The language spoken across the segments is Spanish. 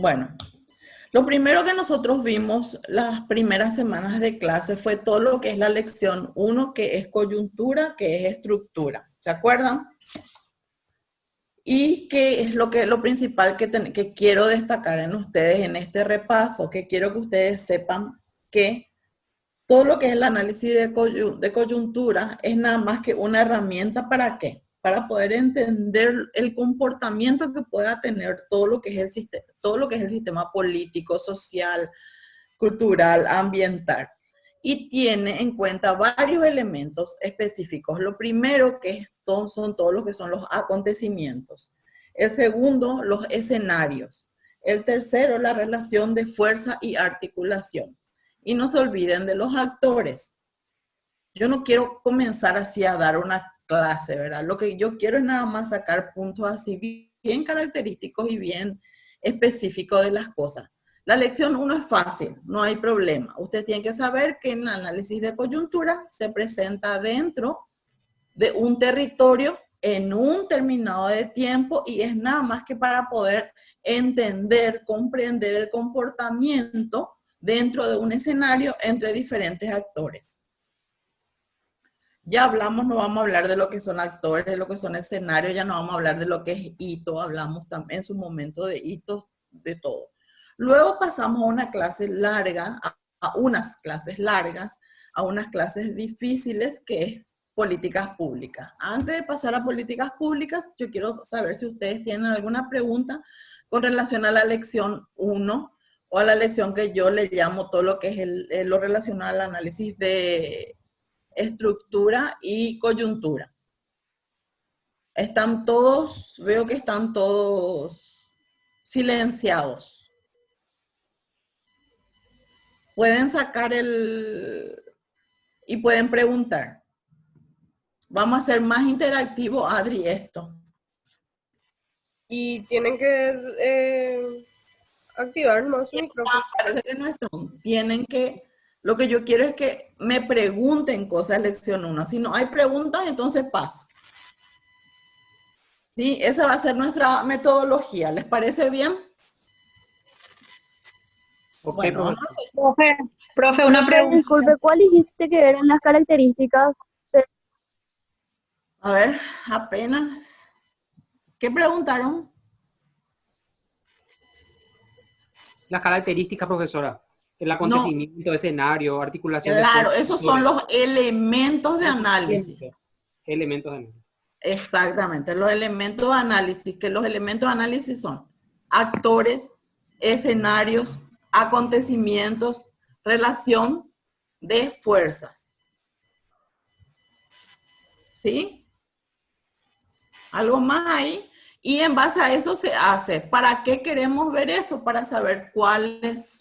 Bueno, lo primero que nosotros vimos las primeras semanas de clase fue todo lo que es la lección 1, que es coyuntura, que es estructura. ¿Se acuerdan? Y que es lo principal que quiero destacar en ustedes en este repaso, que quiero que ustedes sepan que todo lo que es el análisis de coyuntura es nada más que una herramienta. ¿Para qué? Para poder entender el comportamiento que pueda tener todo lo que es el sistema político, social, cultural, ambiental. Y tiene en cuenta varios elementos específicos. Lo primero que son todos los que son los acontecimientos. El segundo, los escenarios. El tercero, la relación de fuerza y articulación. Y no se olviden de los actores. Yo no quiero comenzar así a dar una clase, ¿verdad? Lo que yo quiero es nada más sacar puntos así bien característicos y bien específicos de las cosas. La lección 1 es fácil, no hay problema. Usted tiene que saber que en el análisis de coyuntura se presenta dentro de un territorio en un determinado de tiempo y es nada más que para poder entender, comprender el comportamiento dentro de un escenario entre diferentes actores. Ya hablamos, no vamos a hablar de lo que son actores, de lo que son escenarios, ya no vamos a hablar de lo que es hito, hablamos también en su momento de hitos, de todo. Luego pasamos a una clase larga, a unas clases largas, a unas clases difíciles, que es políticas públicas. Antes de pasar a políticas públicas, yo quiero saber si ustedes tienen alguna pregunta con relación a la lección 1 o a la lección que yo le llamo todo lo que es lo relacionado al análisis de estructura y coyuntura. Están todos, veo que están todos silenciados. Pueden sacar y pueden preguntar. Vamos a hacer más interactivo, Adri, esto. Y tienen que activar más su micrófono. Parece que no están. Tienen que, lo que yo quiero es que me pregunten cosas lección 1. Si no hay preguntas, entonces paso. ¿Sí? Esa va a ser nuestra metodología. ¿Les parece bien? Okay, bueno, vamos a hacer. Profe, una pregunta. Disculpe, ¿cuál dijiste que eran las características? A ver, apenas. ¿Qué preguntaron? Las características, profesora. El acontecimiento, escenario, articulación. Claro, esos son los elementos de análisis. Elementos de análisis. Exactamente, los elementos de análisis, que los elementos de análisis son actores, escenarios, acontecimientos, relación de fuerzas. ¿Sí? ¿Algo más ahí? Y en base a eso se hace. ¿Para qué queremos ver eso? Para saber cuál es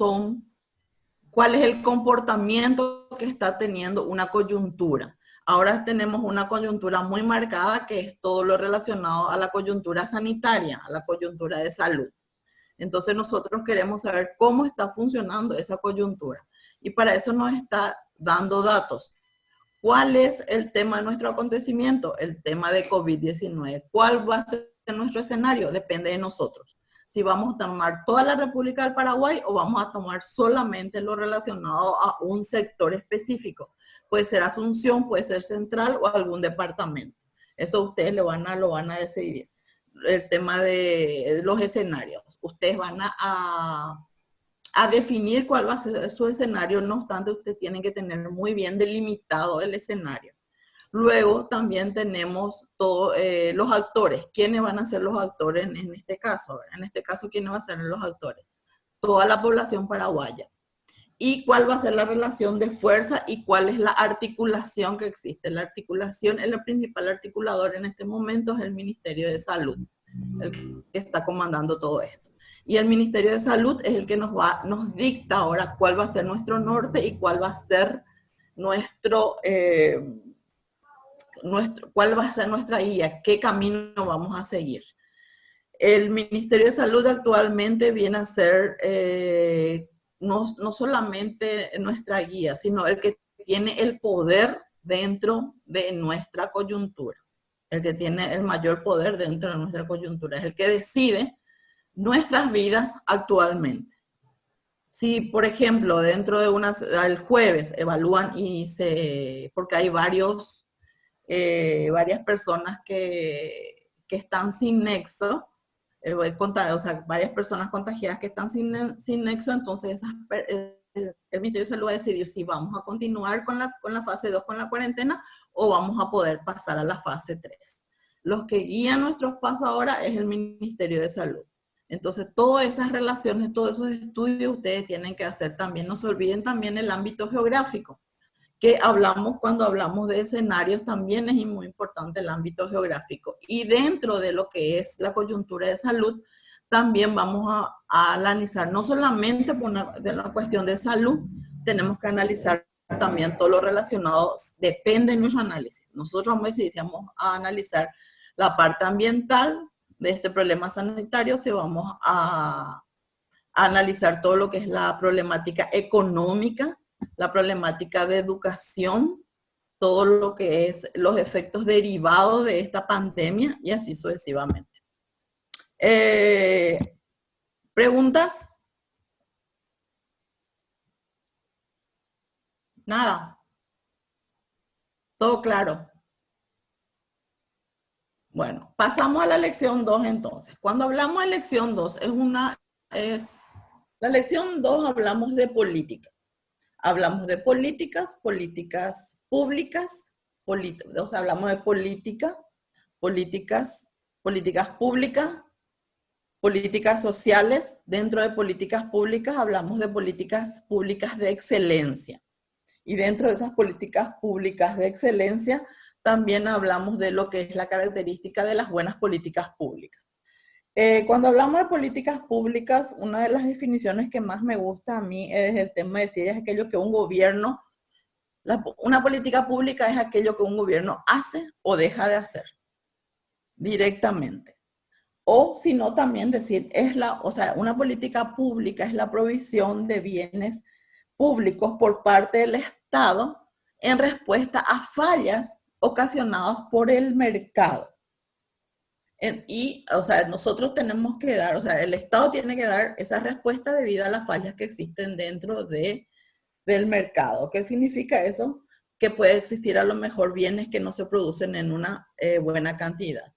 el comportamiento que está teniendo una coyuntura. Ahora tenemos una coyuntura muy marcada, que es todo lo relacionado a la coyuntura sanitaria, a la coyuntura de salud. Entonces nosotros queremos saber cómo está funcionando esa coyuntura. Y para eso nos está dando datos. ¿Cuál es el tema de nuestro acontecimiento? El tema de COVID-19. ¿Cuál va a ser nuestro escenario? Depende de nosotros. Si vamos a tomar toda la República del Paraguay o vamos a tomar solamente lo relacionado a un sector específico. Puede ser Asunción, puede ser Central o algún departamento. Eso ustedes lo van a decidir. El tema de los escenarios. Ustedes van a definir cuál va a ser su escenario, no obstante, ustedes tienen que tener muy bien delimitado el escenario. Luego también tenemos los actores. ¿Quiénes van a ser los actores en este caso? En este caso, ¿quiénes van a ser los actores? Toda la población paraguaya. ¿Y cuál va a ser la relación de fuerza y cuál es la articulación que existe? La articulación, el principal articulador en este momento es el Ministerio de Salud, el que está comandando todo esto. Y el Ministerio de Salud es el que nos dicta ahora cuál va a ser nuestro norte y cuál va a ser cuál va a ser nuestra guía, qué camino vamos a seguir. El Ministerio de Salud actualmente viene a ser no solamente nuestra guía, sino el que tiene el poder dentro de nuestra coyuntura. El que tiene el mayor poder dentro de nuestra coyuntura. Es el que decide nuestras vidas actualmente. Si, por ejemplo, dentro de el jueves evalúan porque hay varias personas que están sin nexo, o sea, varias personas contagiadas que están sin nexo, entonces el Ministerio de Salud va a decidir si vamos a continuar con la fase 2 con la cuarentena o vamos a poder pasar a la fase 3. Los que guían nuestros pasos ahora es el Ministerio de Salud. Entonces, todas esas relaciones, todos esos estudios ustedes tienen que hacer también. No se olviden también el ámbito geográfico, que cuando hablamos de escenarios, también es muy importante el ámbito geográfico. Y dentro de lo que es la coyuntura de salud, también vamos a analizar, no solamente de la cuestión de salud, tenemos que analizar también todo lo relacionado, depende de nuestro análisis. Nosotros vamos a decir, si vamos a analizar la parte ambiental de este problema sanitario, si vamos a analizar todo lo que es la problemática económica, la problemática de educación, todo lo que es los efectos derivados de esta pandemia y así sucesivamente. ¿Preguntas? Nada. Todo claro. Bueno, pasamos a la lección 2 entonces. Cuando hablamos de lección 2, la lección 2 hablamos de política. Hablamos de políticas públicas, o sea, hablamos de políticas públicas, políticas sociales. Dentro de políticas públicas hablamos de políticas públicas de excelencia. Y dentro de esas políticas públicas de excelencia también hablamos de lo que es la característica de las buenas políticas públicas. Cuando hablamos de políticas públicas, una de las definiciones que más me gusta a mí es el tema de decir, es aquello que un gobierno, una política pública es aquello que un gobierno hace o deja de hacer directamente. O si no, también decir, o sea, una política pública es la provisión de bienes públicos por parte del Estado en respuesta a fallas ocasionadas por el mercado. O sea, nosotros tenemos que dar, o sea, el Estado tiene que dar esa respuesta debido a las fallas que existen dentro del mercado. ¿Qué significa eso? Que puede existir a lo mejor bienes que no se producen en una buena cantidad.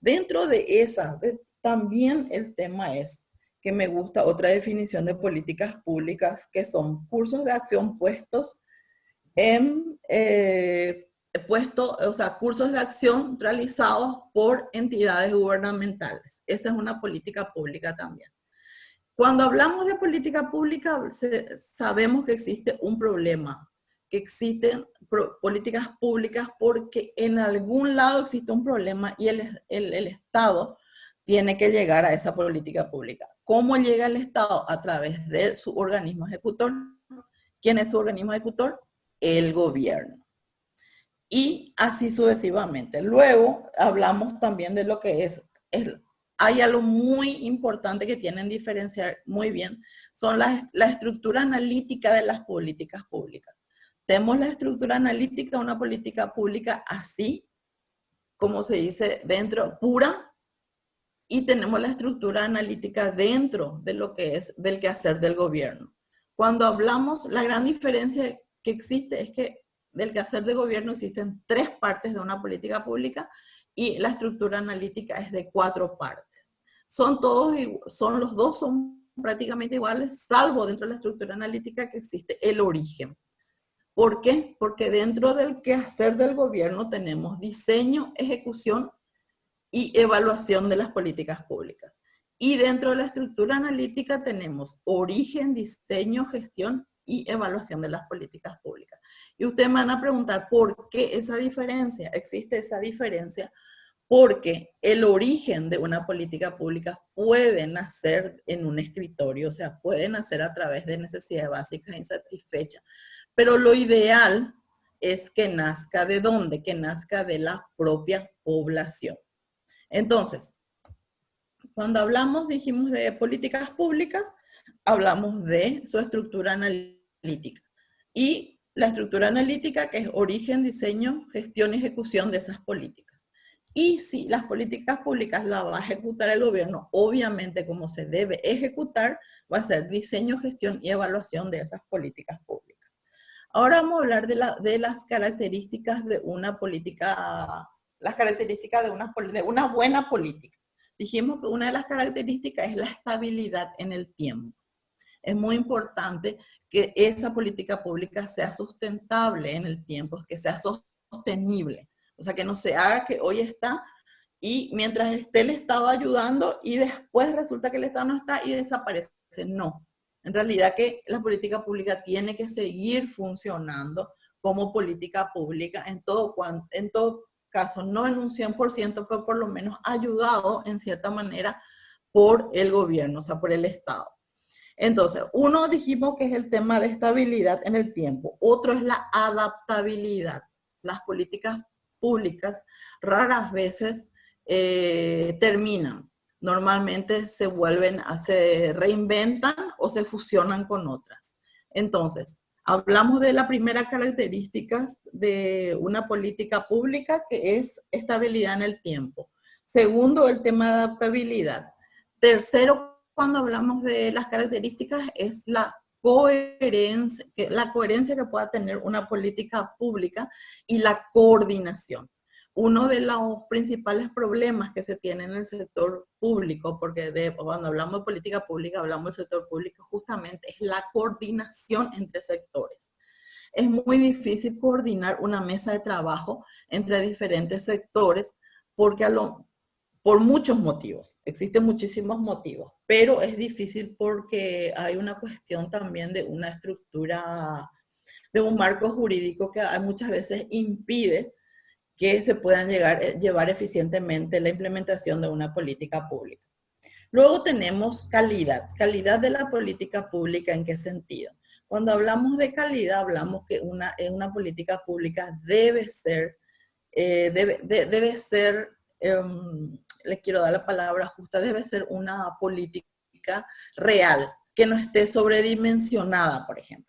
Dentro de esas, también el tema es que me gusta otra definición de políticas públicas, que son cursos de acción puestos o sea, cursos de acción realizados por entidades gubernamentales. Esa es una política pública también. Cuando hablamos de política pública, sabemos que existe un problema, que existen políticas públicas porque en algún lado existe un problema y el Estado tiene que llegar a esa política pública. ¿Cómo llega el Estado? A través de su organismo ejecutor. ¿Quién es su organismo ejecutor? El gobierno. Y así sucesivamente. Luego hablamos también de lo que hay algo muy importante que tienen que diferenciar muy bien, son la estructura analítica de las políticas públicas. Tenemos la estructura analítica de una política pública así, como se dice, dentro, pura, y tenemos la estructura analítica dentro de lo que es del quehacer del gobierno. Cuando hablamos, la gran diferencia que existe es que del quehacer de gobierno existen 3 partes de una política pública y la estructura analítica es de 4 partes. Los dos son prácticamente iguales, salvo dentro de la estructura analítica que existe el origen. ¿Por qué? Porque dentro del quehacer del gobierno tenemos diseño, ejecución y evaluación de las políticas públicas. Y dentro de la estructura analítica tenemos origen, diseño, gestión y evaluación de las políticas públicas. Y ustedes me van a preguntar, ¿por qué esa diferencia? Existe esa diferencia porque el origen de una política pública puede nacer en un escritorio, o sea, puede nacer a través de necesidades básicas insatisfechas. Pero lo ideal es que nazca ¿de dónde? Que nazca de la propia población. Entonces, cuando dijimos de políticas públicas, hablamos de su estructura analítica. Y la estructura analítica que es origen, diseño, gestión y ejecución de esas políticas. Y si las políticas públicas las va a ejecutar el gobierno, obviamente como se debe ejecutar, va a ser diseño, gestión y evaluación de esas políticas públicas. Ahora vamos a hablar de las características de una política, las características de una buena política. Dijimos que una de las características es la estabilidad en el tiempo. Es muy importante que esa política pública sea sustentable en el tiempo, que sea sostenible. O sea, que no se haga que hoy está y mientras esté el Estado ayudando y después resulta que el Estado no está y desaparece. No. En realidad que la política pública tiene que seguir funcionando como política pública en todo caso, no en un 100%, pero por lo menos ayudado en cierta manera por el gobierno, o sea, por el Estado. Entonces, uno dijimos que es el tema de estabilidad en el tiempo, otro es la adaptabilidad. Las políticas públicas raras veces terminan. Normalmente se reinventan o se fusionan con otras. Entonces, hablamos de la primera característica de una política pública, que es estabilidad en el tiempo. Segundo, el tema de adaptabilidad. Tercero, cuando hablamos de las características, es la coherencia que pueda tener una política pública y la coordinación. Uno de los principales problemas que se tiene en el sector público, porque cuando hablamos de política pública, hablamos del sector público, justamente es la coordinación entre sectores. Es muy difícil coordinar una mesa de trabajo entre diferentes sectores, porque por muchos motivos, existen muchísimos motivos, pero es difícil porque hay una cuestión también de una estructura, de un marco jurídico que muchas veces impide que se puedan llevar eficientemente la implementación de una política pública. Luego tenemos calidad. Calidad de la política pública, ¿en qué sentido? Cuando hablamos de calidad, hablamos que una política pública debe ser, le quiero dar la palabra justa, debe ser una política real, que no esté sobredimensionada, por ejemplo.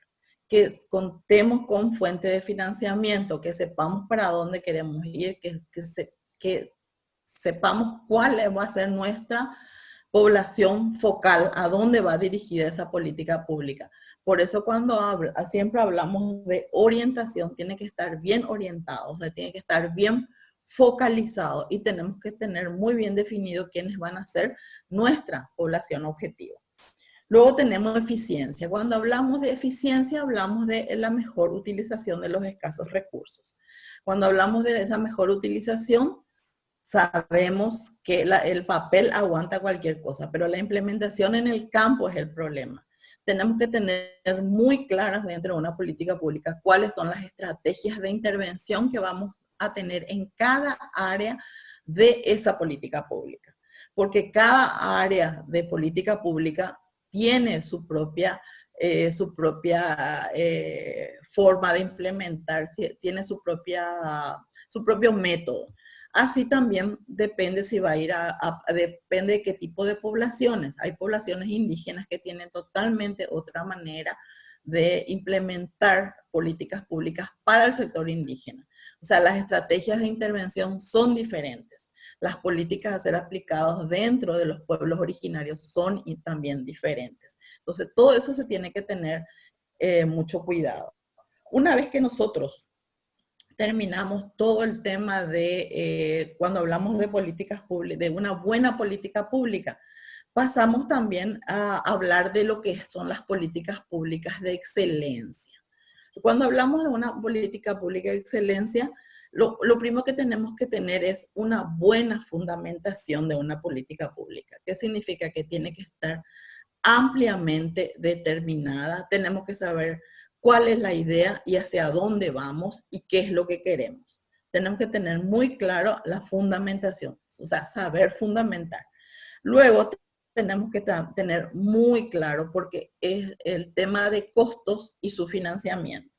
Que contemos con fuente de financiamiento, que sepamos para dónde queremos ir, que sepamos cuál va a ser nuestra población focal, a dónde va dirigida esa política pública. Por eso cuando siempre hablamos de orientación, tiene que estar bien orientado, o sea, tiene que estar bien focalizado y tenemos que tener muy bien definido quiénes van a ser nuestra población objetivo. Luego tenemos eficiencia. Cuando hablamos de eficiencia, hablamos de la mejor utilización de los escasos recursos. Cuando hablamos de esa mejor utilización, sabemos que el papel aguanta cualquier cosa, pero la implementación en el campo es el problema. Tenemos que tener muy claras dentro de una política pública cuáles son las estrategias de intervención que vamos a tener en cada área de esa política pública. Porque cada área de política pública tiene su propia forma de implementar, tiene su propio método. Así también depende si va a ir depende de qué tipo de poblaciones. Hay poblaciones indígenas que tienen totalmente otra manera de implementar políticas públicas para el sector indígena. O sea, las estrategias de intervención son diferentes. Las políticas a ser aplicadas dentro de los pueblos originarios son también diferentes. Entonces, todo eso se tiene que tener mucho cuidado. Una vez que nosotros terminamos todo el tema de, cuando hablamos de políticas públicas, de una buena política pública, pasamos también a hablar de lo que son las políticas públicas de excelencia. Cuando hablamos de una política pública de excelencia, lo primero que tenemos que tener es una buena fundamentación de una política pública. ¿Qué significa? Que tiene que estar ampliamente determinada. Tenemos que saber cuál es la idea y hacia dónde vamos y qué es lo que queremos. Tenemos que tener muy claro la fundamentación, o sea, saber fundamentar. Luego tenemos que tener muy claro, porque es el tema de costos y su financiamiento.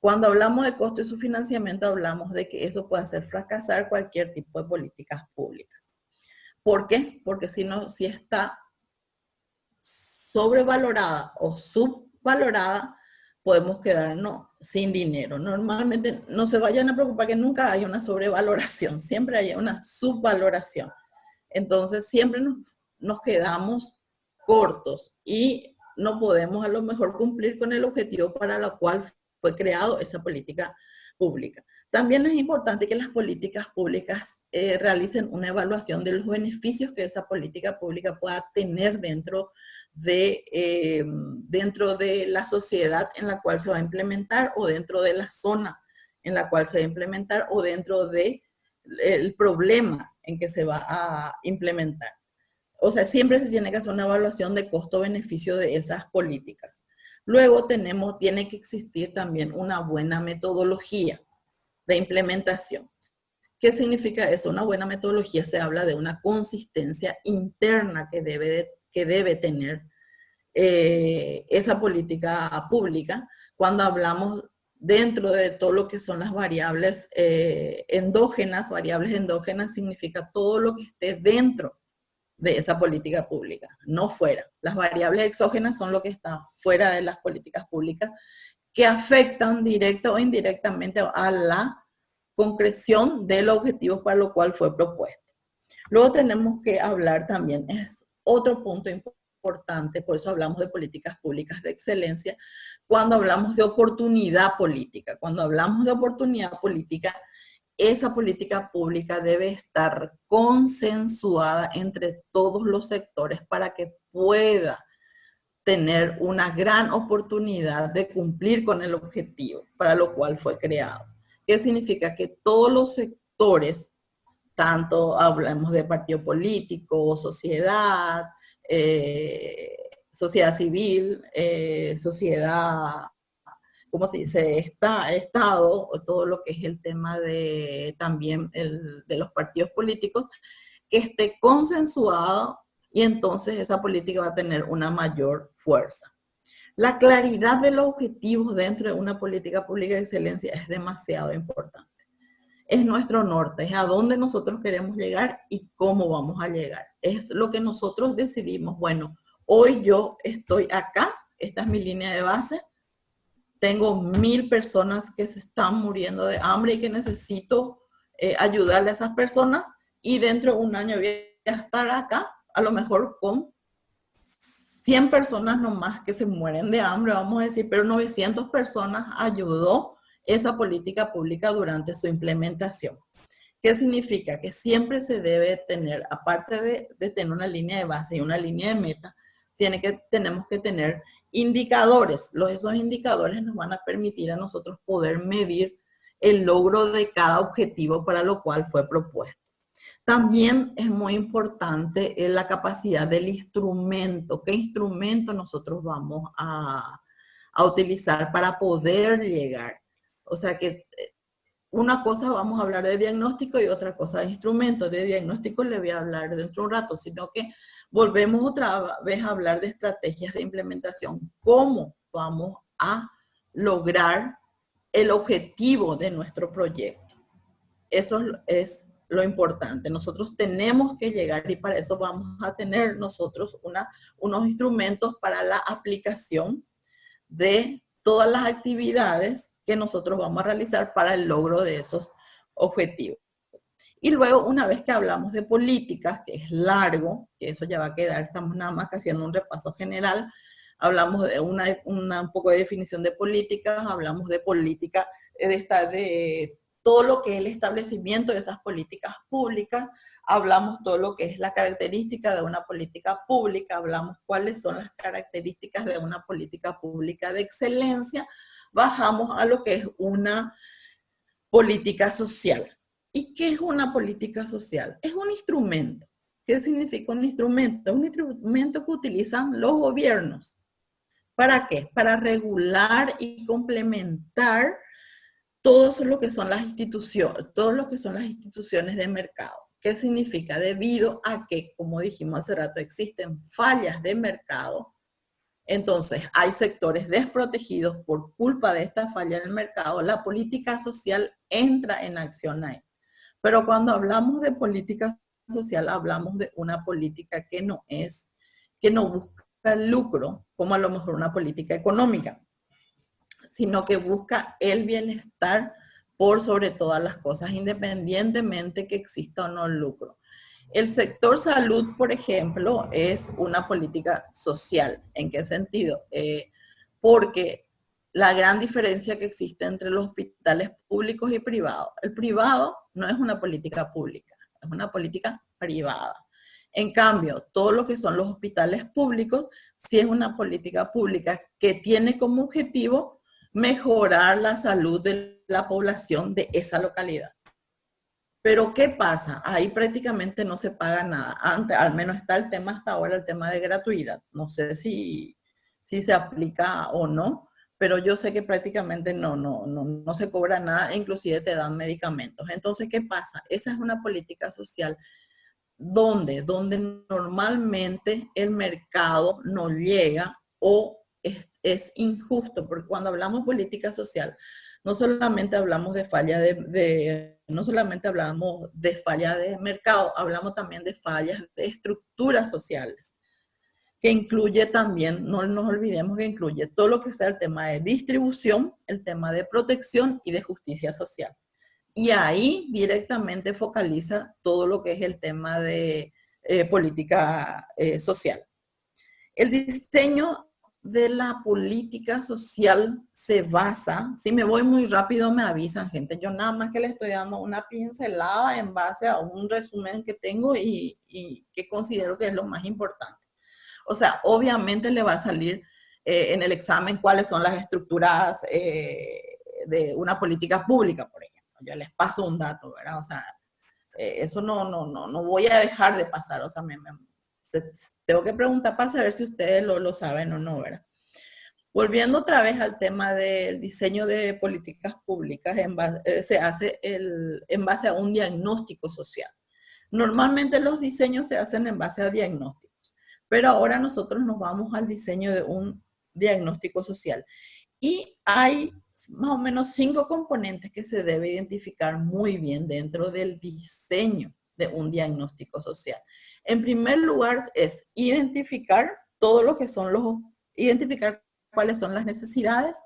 Cuando hablamos de costos y su financiamiento, hablamos de que eso puede hacer fracasar cualquier tipo de políticas públicas. ¿Por qué? Porque si está sobrevalorada o subvalorada, podemos quedarnos sin dinero. Normalmente no se vayan a preocupar que nunca hay una sobrevaloración, siempre hay una subvaloración. Entonces siempre nos quedamos cortos y no podemos a lo mejor cumplir con el objetivo para el cual fue creado esa política pública. También es importante que las políticas públicas realicen una evaluación de los beneficios que esa política pública pueda tener dentro de la sociedad en la cual se va a implementar, o dentro de la zona en la cual se va a implementar, o dentro del problema en que se va a implementar. O sea, siempre se tiene que hacer una evaluación de costo-beneficio de esas políticas. Luego tiene que existir también una buena metodología de implementación. ¿Qué significa eso? Una buena metodología se habla de una consistencia interna que debe tener esa política pública. Cuando hablamos dentro de todo lo que son las variables endógenas significa todo lo que esté dentro de esa política pública, no fuera. Las variables exógenas son lo que está fuera de las políticas públicas, que afectan directa o indirectamente a la concreción del objetivo para lo cual fue propuesto. Luego tenemos que hablar también, es otro punto importante, por eso hablamos de políticas públicas de excelencia, cuando hablamos de oportunidad política. Cuando hablamos de oportunidad política, esa política pública debe estar consensuada entre todos los sectores para que pueda tener una gran oportunidad de cumplir con el objetivo para lo cual fue creado. ¿Qué significa? Que todos los sectores, tanto hablamos de partido político, sociedad, sociedad civil, sociedad, ¿cómo se dice? Estado, o todo lo que es el tema de también de los partidos políticos, que esté consensuado, y entonces esa política va a tener una mayor fuerza. La claridad de los objetivos dentro de una política pública de excelencia es demasiado importante. Es nuestro norte, es a dónde nosotros queremos llegar y cómo vamos a llegar. Es lo que nosotros decidimos. Bueno, hoy yo estoy acá, esta es mi línea de base, tengo 1000 personas que se están muriendo de hambre y que necesito ayudarle a esas personas, y dentro de un año voy a estar acá, a lo mejor con 100 personas nomás que se mueren de hambre, vamos a decir, pero 900 personas ayudó esa política pública durante su implementación. ¿Qué significa? Que siempre se debe tener, aparte de tener una línea de base y una línea de meta, tenemos que tener indicadores. Esos indicadores nos van a permitir a nosotros poder medir el logro de cada objetivo para lo cual fue propuesto. También es muy importante la capacidad del instrumento. ¿Qué instrumento nosotros vamos a utilizar para poder llegar? O sea que una cosa vamos a hablar de diagnóstico y otra cosa de instrumento. De diagnóstico le voy a hablar dentro de un rato, sino que volvemos otra vez a hablar de estrategias de implementación. ¿Cómo vamos a lograr el objetivo de nuestro proyecto? Eso es lo importante. Nosotros tenemos que llegar, y para eso vamos a tener nosotros unos instrumentos para la aplicación de todas las actividades que nosotros vamos a realizar para el logro de esos objetivos. Y luego, una vez que hablamos de políticas, que es largo, que eso ya va a quedar, estamos nada más que haciendo un repaso general, hablamos de un poco de definición de políticas, hablamos de política, de todo lo que es el establecimiento de esas políticas públicas, hablamos todo lo que es la característica de una política pública, hablamos cuáles son las características de una política pública de excelencia, bajamos a lo que es una política social. ¿Y qué es una política social? Es un instrumento. ¿Qué significa un instrumento? Es un instrumento que utilizan los gobiernos. ¿Para qué? Para regular y complementar todo lo que son las instituciones de mercado. ¿Qué significa? Debido a que, como dijimos hace rato, existen fallas de mercado, entonces hay sectores desprotegidos por culpa de esta falla en el mercado, la política social entra en acción ahí. Pero cuando hablamos de política social, hablamos de una política que no busca el lucro, como a lo mejor una política económica. sino que busca el bienestar por sobre todas las cosas, independientemente que exista o no el lucro. El sector salud, por ejemplo, es una política social. ¿En qué sentido? Porque la gran diferencia que existe entre los hospitales públicos y privados. El privado no es una política pública, es una política privada. En cambio, todo lo que son los hospitales públicos, sí es una política pública que tiene como objetivo mejorar la salud de la población de esa localidad. Pero ¿qué pasa? Ahí prácticamente no se paga nada. Antes, al menos está el tema hasta ahora, el tema de gratuidad. No sé si se aplica o no, pero yo sé que prácticamente no se cobra nada, inclusive te dan medicamentos. Entonces, ¿qué pasa? Esa es una política social donde normalmente el mercado no llega o es injusto, porque cuando hablamos de política social, no solamente hablamos de falla no solamente hablamos de falla de mercado, hablamos también de fallas de estructuras sociales, que incluye también, no nos olvidemos que incluye todo lo que sea el tema de distribución, el tema de protección y de justicia social. Y ahí directamente focaliza todo lo que es el tema de política social. El diseño de la política social se basa, si me voy muy rápido me avisan, gente, yo nada más que le estoy dando una pincelada en base a un resumen que tengo y que considero que es lo más importante. O sea, obviamente le va a salir en el examen cuáles son las estructuras de una política pública, por ejemplo. Yo les paso un dato, ¿verdad? O sea, eso no voy a dejar de pasar, o sea, tengo que preguntar para saber si ustedes lo saben o no, ¿verdad? Volviendo otra vez al tema del diseño de políticas públicas, se hace en base a un diagnóstico social. Normalmente los diseños se hacen en base a diagnósticos, pero ahora nosotros nos vamos al diseño de un diagnóstico social. Y hay más o menos 5 componentes que se debe identificar muy bien dentro del diseño de un diagnóstico social. En primer lugar es identificar todo lo que son identificar cuáles son las necesidades,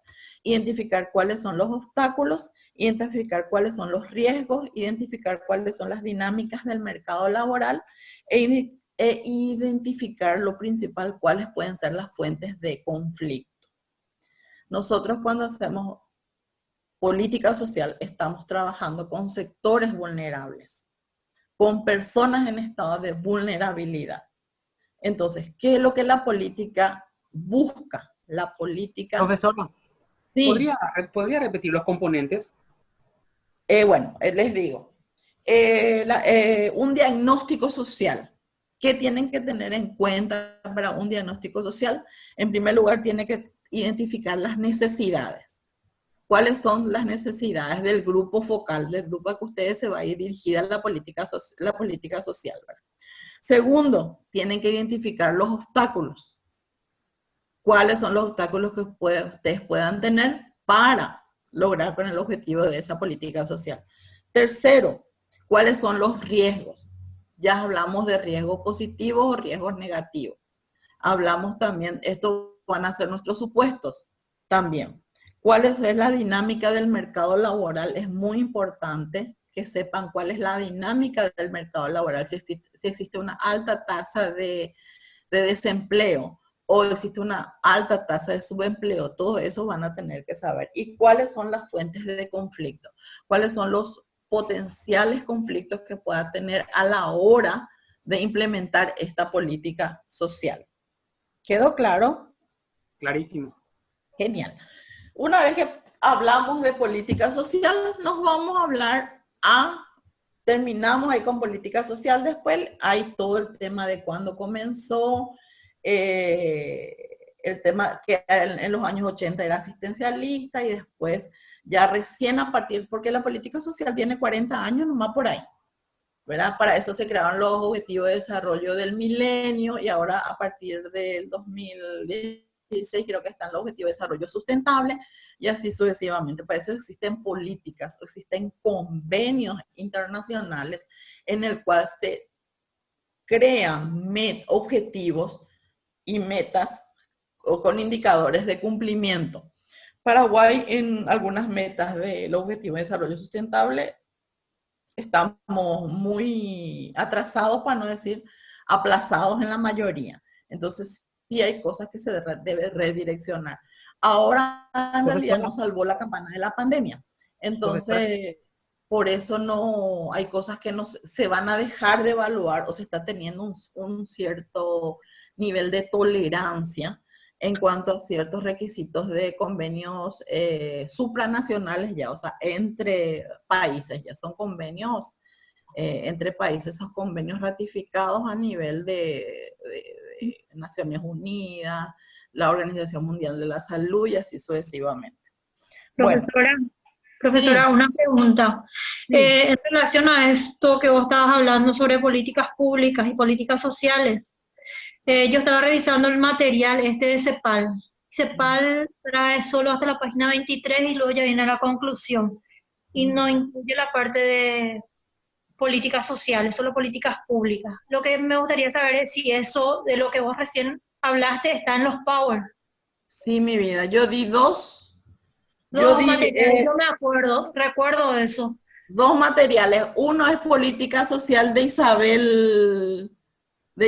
identificar cuáles son los obstáculos, identificar cuáles son los riesgos, identificar cuáles son las dinámicas del mercado laboral e identificar lo principal, cuáles pueden ser las fuentes de conflicto. Nosotros cuando hacemos política social estamos trabajando con sectores vulnerables, con personas en estado de vulnerabilidad. Entonces, ¿qué es lo que la política busca? La política... Profesora, Sí. ¿podría repetir los componentes? Bueno, les digo, un diagnóstico social. ¿Qué tienen que tener en cuenta para un diagnóstico social? En primer lugar, tiene que identificar las necesidades. ¿Cuáles son las necesidades del grupo focal, del grupo a que ustedes se va a ir dirigida la política social, ¿verdad? Segundo, tienen que identificar los obstáculos. ¿Cuáles son los obstáculos que ustedes puedan tener para lograr con el objetivo de esa política social? Tercero, ¿cuáles son los riesgos? Ya hablamos de riesgos positivos o riesgos negativos. Hablamos también, estos van a ser nuestros supuestos también. ¿Cuál es la dinámica del mercado laboral? Es muy importante que sepan cuál es la dinámica del mercado laboral, si existe una alta tasa de desempleo o existe una alta tasa de subempleo, todo eso van a tener que saber. ¿Y cuáles son las fuentes de conflicto? ¿Cuáles son los potenciales conflictos que pueda tener a la hora de implementar esta política social? ¿Quedó claro? Clarísimo. Genial. Una vez que hablamos de política social, nos vamos a hablar terminamos ahí con política social, después hay todo el tema de cuándo comenzó, el tema que en los años 80 era asistencialista y después ya recién a partir, porque la política social tiene 40 años nomás por ahí, ¿verdad? Para eso se crearon los objetivos de desarrollo del milenio y ahora a partir del 2016 creo que están los objetivos de desarrollo sustentable y así sucesivamente. Para eso existen políticas, existen convenios internacionales en el cual se crean objetivos y metas o con indicadores de cumplimiento. Paraguay en algunas metas del Objetivo de Desarrollo Sustentable estamos muy atrasados, para no decir aplazados en la mayoría. Entonces, sí hay cosas que se debe redireccionar. Ahora, en realidad, nos salvó la campana de la pandemia. Entonces, por eso no hay cosas que no se van a dejar de evaluar o se está teniendo un cierto nivel de tolerancia en cuanto a ciertos requisitos de convenios supranacionales ya, o sea, entre países, ya son convenios entre países, esos convenios ratificados a nivel de Naciones Unidas, la Organización Mundial de la Salud y así sucesivamente. Bueno, Profesora, sí. una pregunta. Sí. En relación a esto que vos estabas hablando sobre políticas públicas y políticas sociales, yo estaba revisando el material este de CEPAL. CEPAL trae solo hasta la página 23 y luego ya viene la conclusión. Y no incluye la parte de políticas sociales, solo políticas públicas. Lo que me gustaría saber es si eso de lo que vos recién hablaste está en los Power. Sí, mi vida. Yo di dos. Los materiales, no me acuerdo, recuerdo eso. Dos materiales. Uno es política social de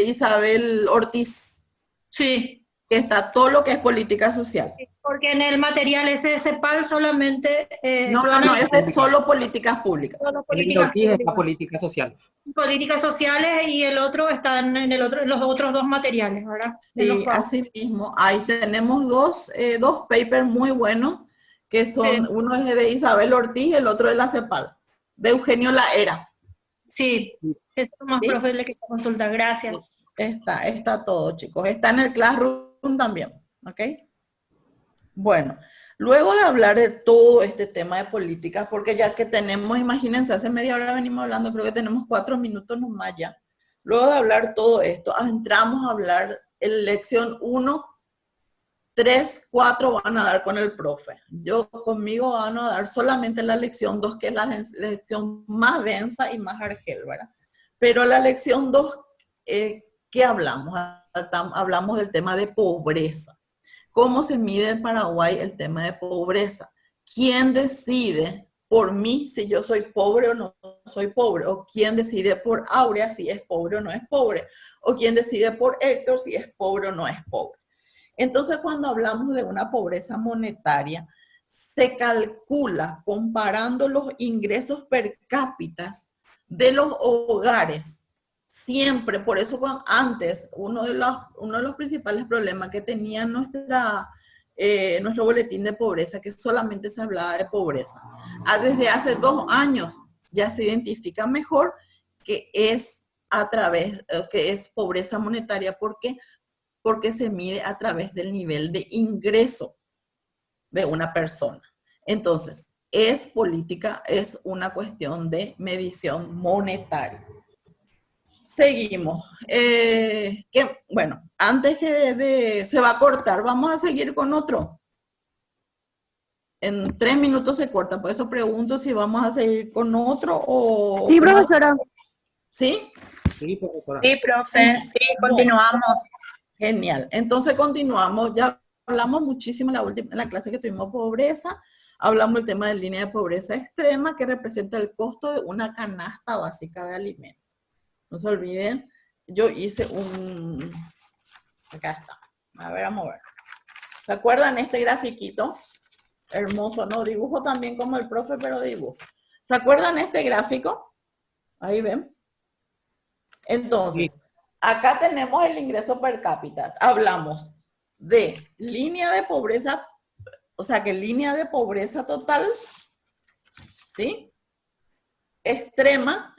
Isabel Ortiz. Sí. Que está todo lo que es política social. Porque en el material ese de CEPAL solamente... no, ese es solo políticas públicas. Solo políticas públicas. Es la política social. Políticas sociales y el otro están en los otros dos materiales, ¿verdad? Sí, así mismo. Ahí tenemos dos papers muy buenos, que son, sí. Uno es de Isabel Ortiz y el otro de la CEPAL, de Eugenio Laera. Sí, eso más, ¿sí? Profe, le quiero consultar. Gracias. Está todo, chicos. Está en el Classroom también, ¿ok? Bueno, luego de hablar de todo este tema de políticas, porque ya que tenemos, imagínense, hace media hora venimos hablando, creo que tenemos 4 minutos nomás ya. Luego de hablar todo esto, entramos a hablar en lección 1, 3, 4 van a dar con el profe. Yo conmigo van a dar solamente la lección 2, que es la lección más densa y más argel, ¿verdad? Pero la lección 2, ¿qué hablamos? Hablamos del tema de pobreza. ¿Cómo se mide en Paraguay el tema de pobreza? ¿Quién decide por mí si yo soy pobre o no soy pobre? ¿O quién decide por Aurea si es pobre o no es pobre? ¿O quién decide por Héctor si es pobre o no es pobre? Entonces, cuando hablamos de una pobreza monetaria, se calcula comparando los ingresos per cápita de los hogares. Siempre, por eso antes, uno de los principales problemas que tenía nuestro boletín de pobreza, que solamente se hablaba de pobreza. Desde hace 2 años ya se identifica mejor que es pobreza monetaria. ¿Por qué? Porque se mide a través del nivel de ingreso de una persona. Entonces, es una cuestión de medición monetaria. Seguimos. Bueno, antes que se va a cortar, vamos a seguir con otro. En 3 minutos se corta, por eso pregunto si vamos a seguir con otro o... Sí, profesora. ¿Sí? Sí, profesora. Sí, profe. Sí, continuamos. Genial. Entonces continuamos. Ya hablamos muchísimo en la clase que tuvimos pobreza. Hablamos del tema de línea de pobreza extrema, que representa el costo de una canasta básica de alimentos. No se olviden, yo hice acá está. A ver, vamos a ver. ¿Se acuerdan este grafiquito? Hermoso, ¿no? Dibujo también como el profe, pero dibujo. ¿Se acuerdan este gráfico? Ahí ven. Entonces, sí. Acá tenemos el ingreso per cápita. Hablamos de línea de pobreza, o sea que línea de pobreza total, ¿sí? Extrema.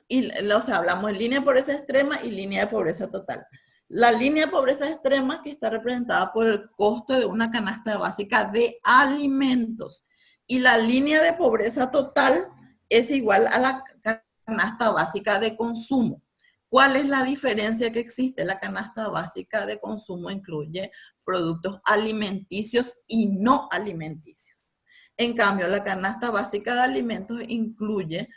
Hablamos de línea de pobreza extrema y línea de pobreza total. La línea de pobreza extrema que está representada por el costo de una canasta básica de alimentos. Y la línea de pobreza total es igual a la canasta básica de consumo. ¿Cuál es la diferencia que existe? La canasta básica de consumo incluye productos alimenticios y no alimenticios. En cambio, la canasta básica de alimentos incluye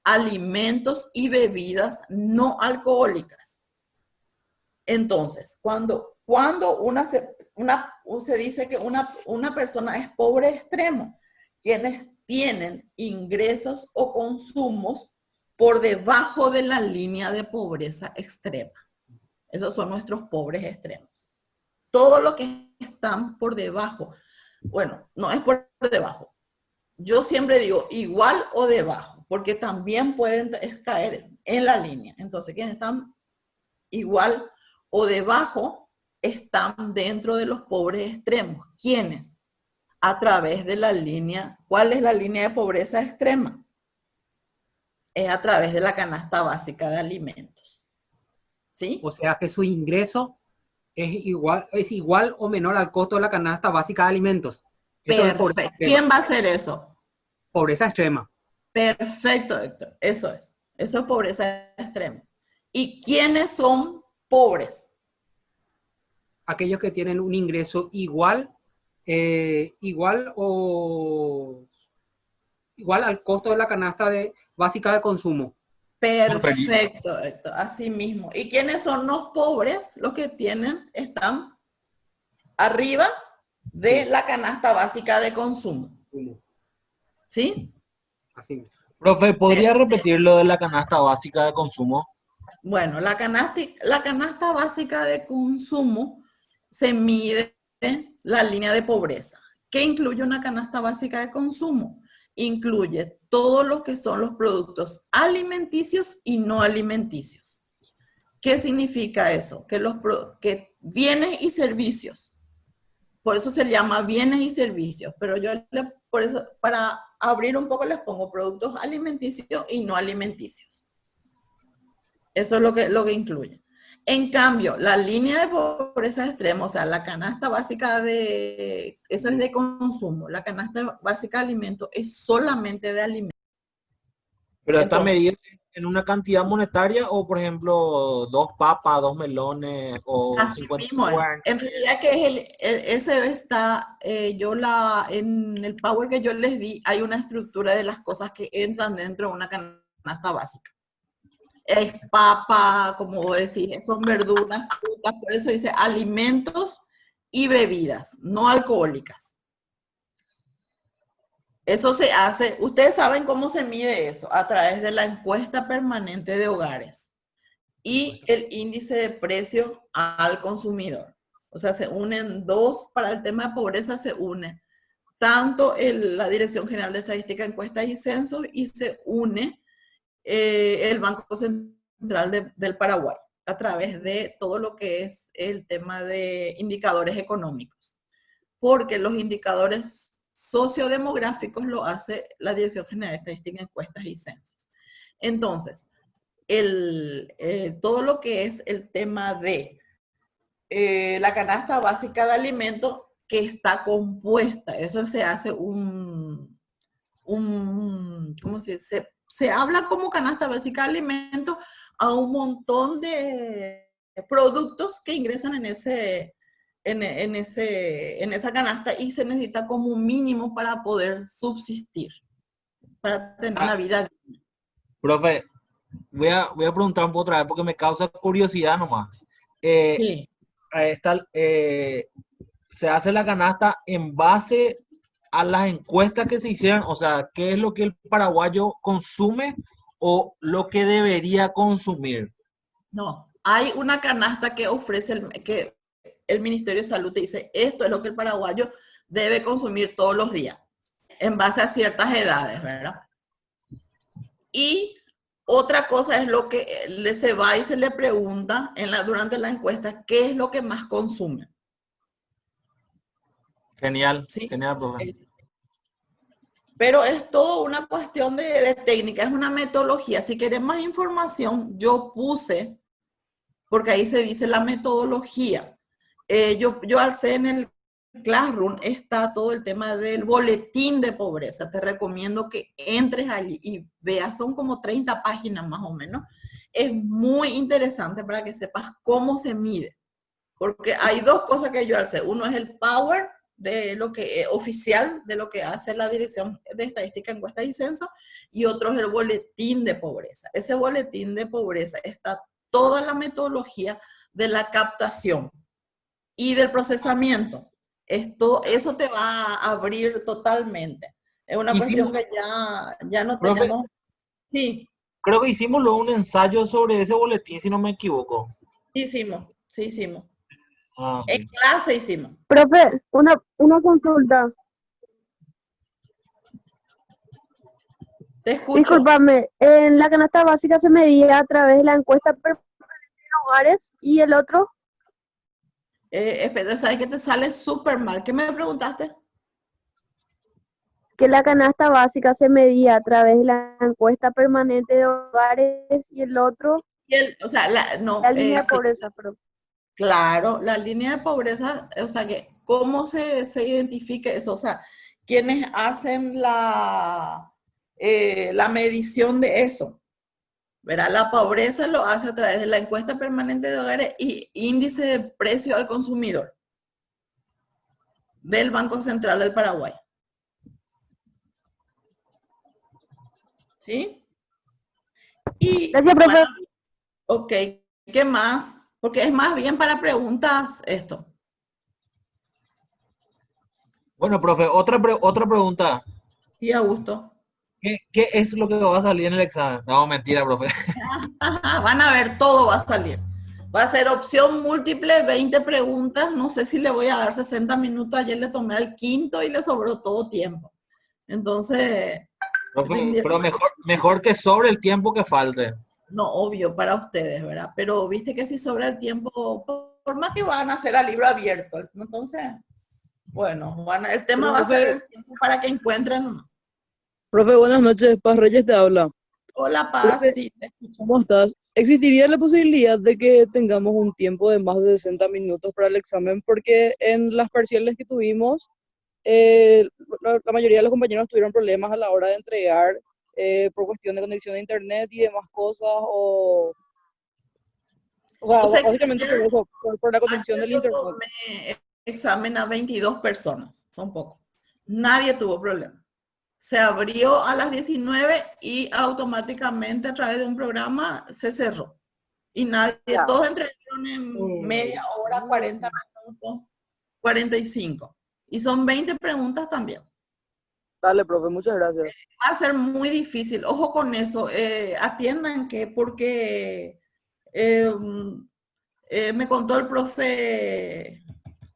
alimentos y bebidas no alcohólicas. Entonces, cuando una se dice que una persona es pobre extremo, quienes tienen ingresos o consumos por debajo de la línea de pobreza extrema. Esos son nuestros pobres extremos. Todo lo que están por debajo, bueno, no es por debajo. Yo siempre digo igual o debajo, porque también pueden caer en la línea. Entonces, quienes están igual o debajo están dentro de los pobres extremos. ¿Quiénes? A través de la línea. ¿Cuál es la línea de pobreza extrema? Es a través de la canasta básica de alimentos. ¿Sí? O sea que su ingreso es igual o menor al costo de la canasta básica de alimentos. Eso es pobreza Perfecto. extrema. ¿Quién va a hacer eso? Pobreza extrema. Perfecto, Héctor. Eso es. Eso es pobreza extrema. ¿Y quiénes son pobres? Aquellos que tienen un ingreso igual al costo de la canasta básica de consumo. Perfecto, Héctor. Así mismo. ¿Y quiénes son los pobres? Los que están arriba de la canasta básica de consumo. ¿Sí? Así mismo. Profe, ¿podría repetir lo de la canasta básica de consumo? Bueno, la canasta básica de consumo se mide la línea de pobreza. ¿Qué incluye una canasta básica de consumo? Incluye todo lo que son los productos alimenticios y no alimenticios. ¿Qué significa eso? Que bienes y servicios. Por eso se llama bienes y servicios, pero por eso, para abrir un poco les pongo productos alimenticios y no alimenticios. Eso es lo que incluye. En cambio, la línea de pobreza extrema, o sea, la canasta básica eso es de consumo. La canasta básica de alimentos es solamente de alimentos. ¿Pero está Entonces, medida en una cantidad monetaria o, por ejemplo, 2 papas, 2 melones o así 50 mismo, yuan? en realidad que ese está, en el Power que yo les di, hay una estructura de las cosas que entran dentro de una canasta básica. Es papa, como vos decís, son verduras, frutas, por eso dice alimentos y bebidas, no alcohólicas. Eso se hace, ustedes saben cómo se mide eso, a través de la encuesta permanente de hogares y el índice de precio al consumidor. O sea, se unen dos, para el tema de pobreza se une tanto la Dirección General de Estadística, Encuestas y Censos y se une el Banco Central del Paraguay a través de todo lo que es el tema de indicadores económicos. Porque los indicadores sociodemográficos lo hace la Dirección General de Estadística, Encuestas y Censos. Entonces, todo lo que es el tema de la canasta básica de alimentos que está compuesta, eso se hace ¿cómo se dice? Se habla como canasta básica de alimentos a un montón de productos que ingresan en esa canasta y se necesita como un mínimo para poder subsistir, para tener una vida digna. Profe, voy a preguntar un poco otra vez porque me causa curiosidad nomás. Sí. Se hace la canasta en base a las encuestas que se hicieron, o sea, ¿qué es lo que el paraguayo consume o lo que debería consumir? No, hay una canasta que ofrece que el Ministerio de Salud te dice, esto es lo que el paraguayo debe consumir todos los días, en base a ciertas edades, ¿verdad? Y otra cosa es lo que se va y se le pregunta durante la encuesta, ¿qué es lo que más consume? Genial, ¿Sí? genial, profe. Pero es todo una cuestión de técnica, es una metodología. Si querés más información, yo puse, porque ahí se dice la metodología. Yo alcé en el Classroom, está todo el tema del boletín de pobreza. Te recomiendo que entres allí y veas, son como 30 páginas más o menos. Es muy interesante para que sepas cómo se mide. Porque hay dos cosas que yo alcé. Uno es el Power de lo que oficial de lo que hace la Dirección de Estadística, Encuestas y Censos, y otro es el boletín de pobreza. Ese boletín de pobreza está toda la metodología de la captación. y del procesamiento. Eso te va a abrir totalmente. Es una cuestión que ya no Profe, tenemos. Sí, creo que hicimos luego un ensayo sobre ese boletín, si no me equivoco. sí hicimos. Ah, En sí. clase hicimos. Profe, una consulta. Te escucho. Discúlpame, en la canasta básica se medía a través de la encuesta permanente de hogares y el otro, Espera, ¿sabes que te sale súper mal? ¿Qué me preguntaste? que la canasta básica se medía a través de la encuesta permanente de hogares y el otro, O sea, no, la línea de sí, pobreza, perdón. claro, la línea de pobreza, o sea, que ¿cómo se identifica eso? O sea, ¿quiénes hacen la medición de eso? ¿Verdad? La pobreza lo hace a través de la encuesta permanente de hogares y índice de precio al consumidor del Banco Central del Paraguay. ¿Sí? Y Gracias, profe. bueno, ok, ¿qué más? Porque es más bien para preguntas esto. Bueno, profe, otra pregunta. Y a gusto. ¿Qué es lo que va a salir en el examen? No, mentira, profe. Ajá, van a ver, todo va a salir. Va a ser opción múltiple, 20 preguntas. No sé si le voy a dar 60 minutos. Ayer le tomé al quinto y le sobró todo tiempo. Entonces, Profe, pero mejor que sobre el tiempo que falte. no, obvio para ustedes, ¿verdad? Pero viste que si sobra el tiempo, por más que van a hacer a libro abierto. Entonces, bueno, el tema va a ser el tiempo para que encuentren. Profe, buenas noches. Paz Reyes te habla. Hola, Paz, Profe, sí, te escucho. ¿cómo estás? ¿Existiría la posibilidad de que tengamos un tiempo de más de 60 minutos para el examen? Porque en las parciales que tuvimos, la mayoría de los compañeros tuvieron problemas a la hora de entregar por cuestión de conexión a internet y demás cosas, o sea, O sea, que básicamente por ayer, eso, por la conexión ayer del yo internet. tomé examen a 22 personas, son pocos. Nadie tuvo problema. Se abrió a las 19 y automáticamente a través de un programa se cerró. Y nadie, todos entregaron en media hora, 40 minutos, 45. Y son 20 preguntas también. Dale, profe, muchas gracias. Va a ser muy difícil. Ojo con eso. Atiendan que porque me contó el profe,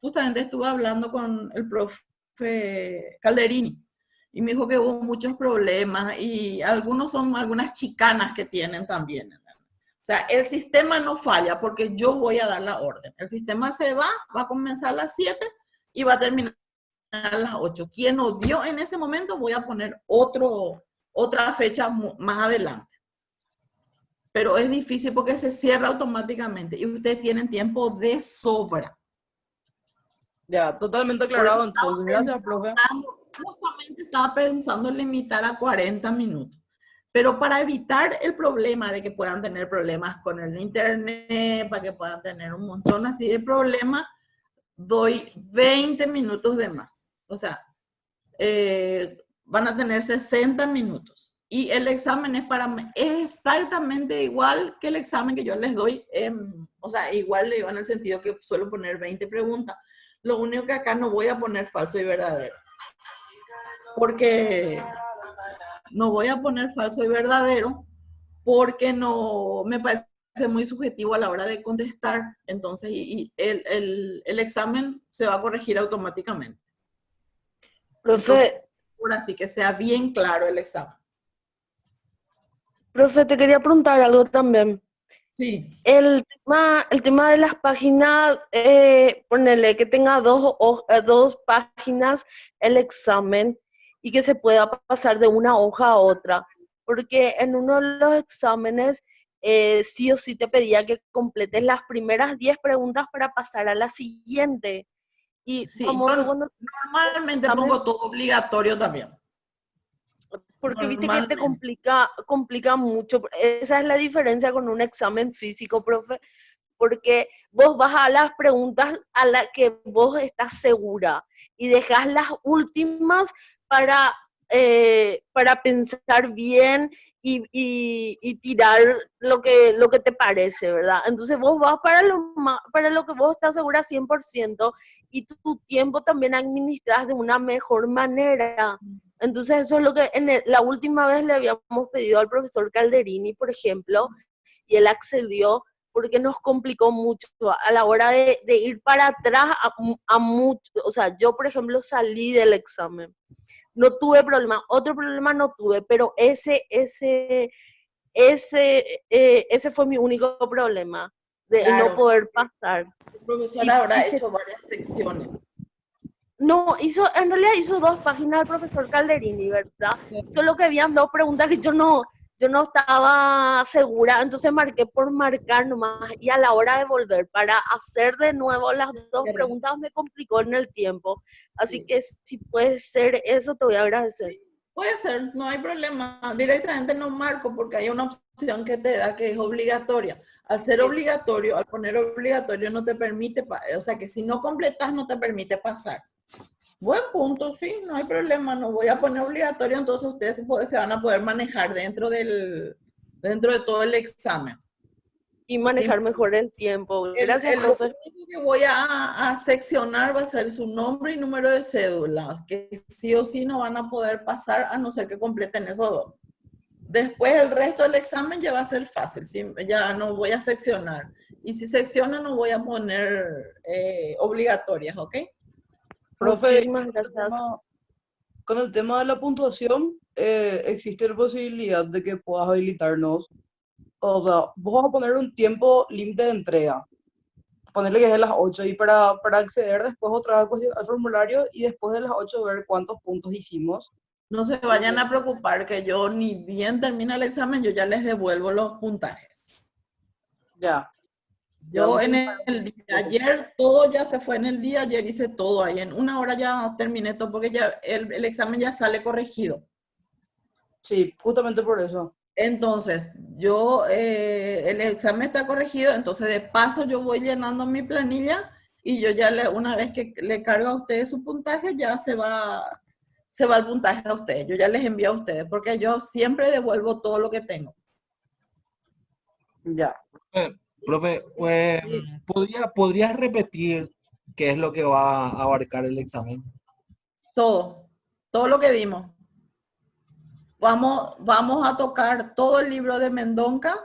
justamente estuve hablando con el profe Calderini y me dijo que hubo muchos problemas y algunos son algunas chicanas que tienen también. O sea, el sistema no falla porque yo voy a dar la orden. El sistema se va a comenzar a las 7 y va a terminar a las 8. Quien nos dio en ese momento, voy a poner otra fecha más adelante. Pero es difícil porque se cierra automáticamente y ustedes tienen tiempo de sobra. Ya, totalmente aclarado entonces. Gracias, profe. Justamente estaba pensando en limitar a 40 minutos. Pero para evitar el problema de que puedan tener problemas con el internet, para que puedan tener un montón así de problemas, doy 20 minutos de más. O sea, van a tener 60 minutos. Y el examen es exactamente igual que el examen que yo les doy. O sea, igual le digo en el sentido que suelo poner 20 preguntas. Lo único que acá no voy a poner falso y verdadero. Porque no voy a poner falso y verdadero porque no me parece muy subjetivo a la hora de contestar. Entonces, el examen se va a corregir automáticamente. Profe, Por así que sea bien claro el examen. profe, te quería preguntar algo también. Sí. El tema de las páginas, ponerle que tenga dos páginas el examen y que se pueda pasar de una hoja a otra. Porque en uno de los exámenes sí o sí te pedía que completes las primeras 10 preguntas para pasar a la siguiente. Y Sí, famoso yo cuando normalmente pongo todo obligatorio también. porque viste que te complica mucho. Esa es la diferencia con un examen físico, profe, porque vos vas a las preguntas a las que vos estás segura y dejas las últimas para pensar bien y tirar lo que te parece, ¿verdad? Entonces vos vas para lo que vos estás segura 100% y tu tiempo también administras de una mejor manera. Entonces eso es lo que la última vez le habíamos pedido al profesor Calderini, por ejemplo, y él accedió porque nos complicó mucho a la hora de ir para atrás a mucho. O sea, yo, por ejemplo, salí del examen. No tuve problema, otro problema no tuve, pero ese fue mi único problema, de Claro. no poder pasar. El profesor Sí, habrá sí, hecho varias secciones. No, en realidad hizo 2 páginas el profesor Calderini, ¿verdad? Solo que habían 2 preguntas que yo no estaba segura, entonces marqué por marcar nomás, y a la hora de volver para hacer de nuevo las 2 preguntas me complicó en el tiempo. Así que si puede ser eso, te voy a agradecer. Puede ser, no hay problema. Directamente no marco porque hay una opción que te da que es obligatoria. Al ser obligatorio, al poner obligatorio no te permite, o sea que si no completas no te permite pasar. Buen punto, sí, no hay problema, no voy a poner obligatorio, entonces ustedes se van a poder manejar dentro de todo el examen. Y manejar mejor el tiempo. Gracias, profe. Lo único que voy a seccionar va a ser su nombre y número de cédula, que sí o sí no van a poder pasar a no ser que completen esos 2. Después el resto del examen ya va a ser fácil, ¿sí? Ya no voy a seccionar. Y si secciono no voy a poner obligatorias, ¿ok? Profe, Muchísimas gracias. con el tema de la puntuación, existe la posibilidad de que puedas habilitarnos. O sea, vos vas a poner un tiempo límite de entrega. Ponerle que es de las 8 y para acceder después otra vez al formulario y después de las 8 ver cuántos puntos hicimos. No se vayan a preocupar que yo ni bien termina el examen, yo ya les devuelvo los puntajes. Ya. Yo en el día de ayer, todo ya se fue en el día, ayer hice todo ahí. En 1 hora ya terminé todo porque ya el examen ya sale corregido. Sí, justamente por eso. Entonces, el examen está corregido, entonces de paso yo voy llenando mi planilla y yo ya una vez que le cargo a ustedes su puntaje, ya se va el puntaje a ustedes. Yo ya les envío a ustedes porque yo siempre devuelvo todo lo que tengo. Ya. Profe, ¿podrías repetir qué es lo que va a abarcar el examen? Todo lo que dimos. Vamos a tocar todo el libro de Mendonca,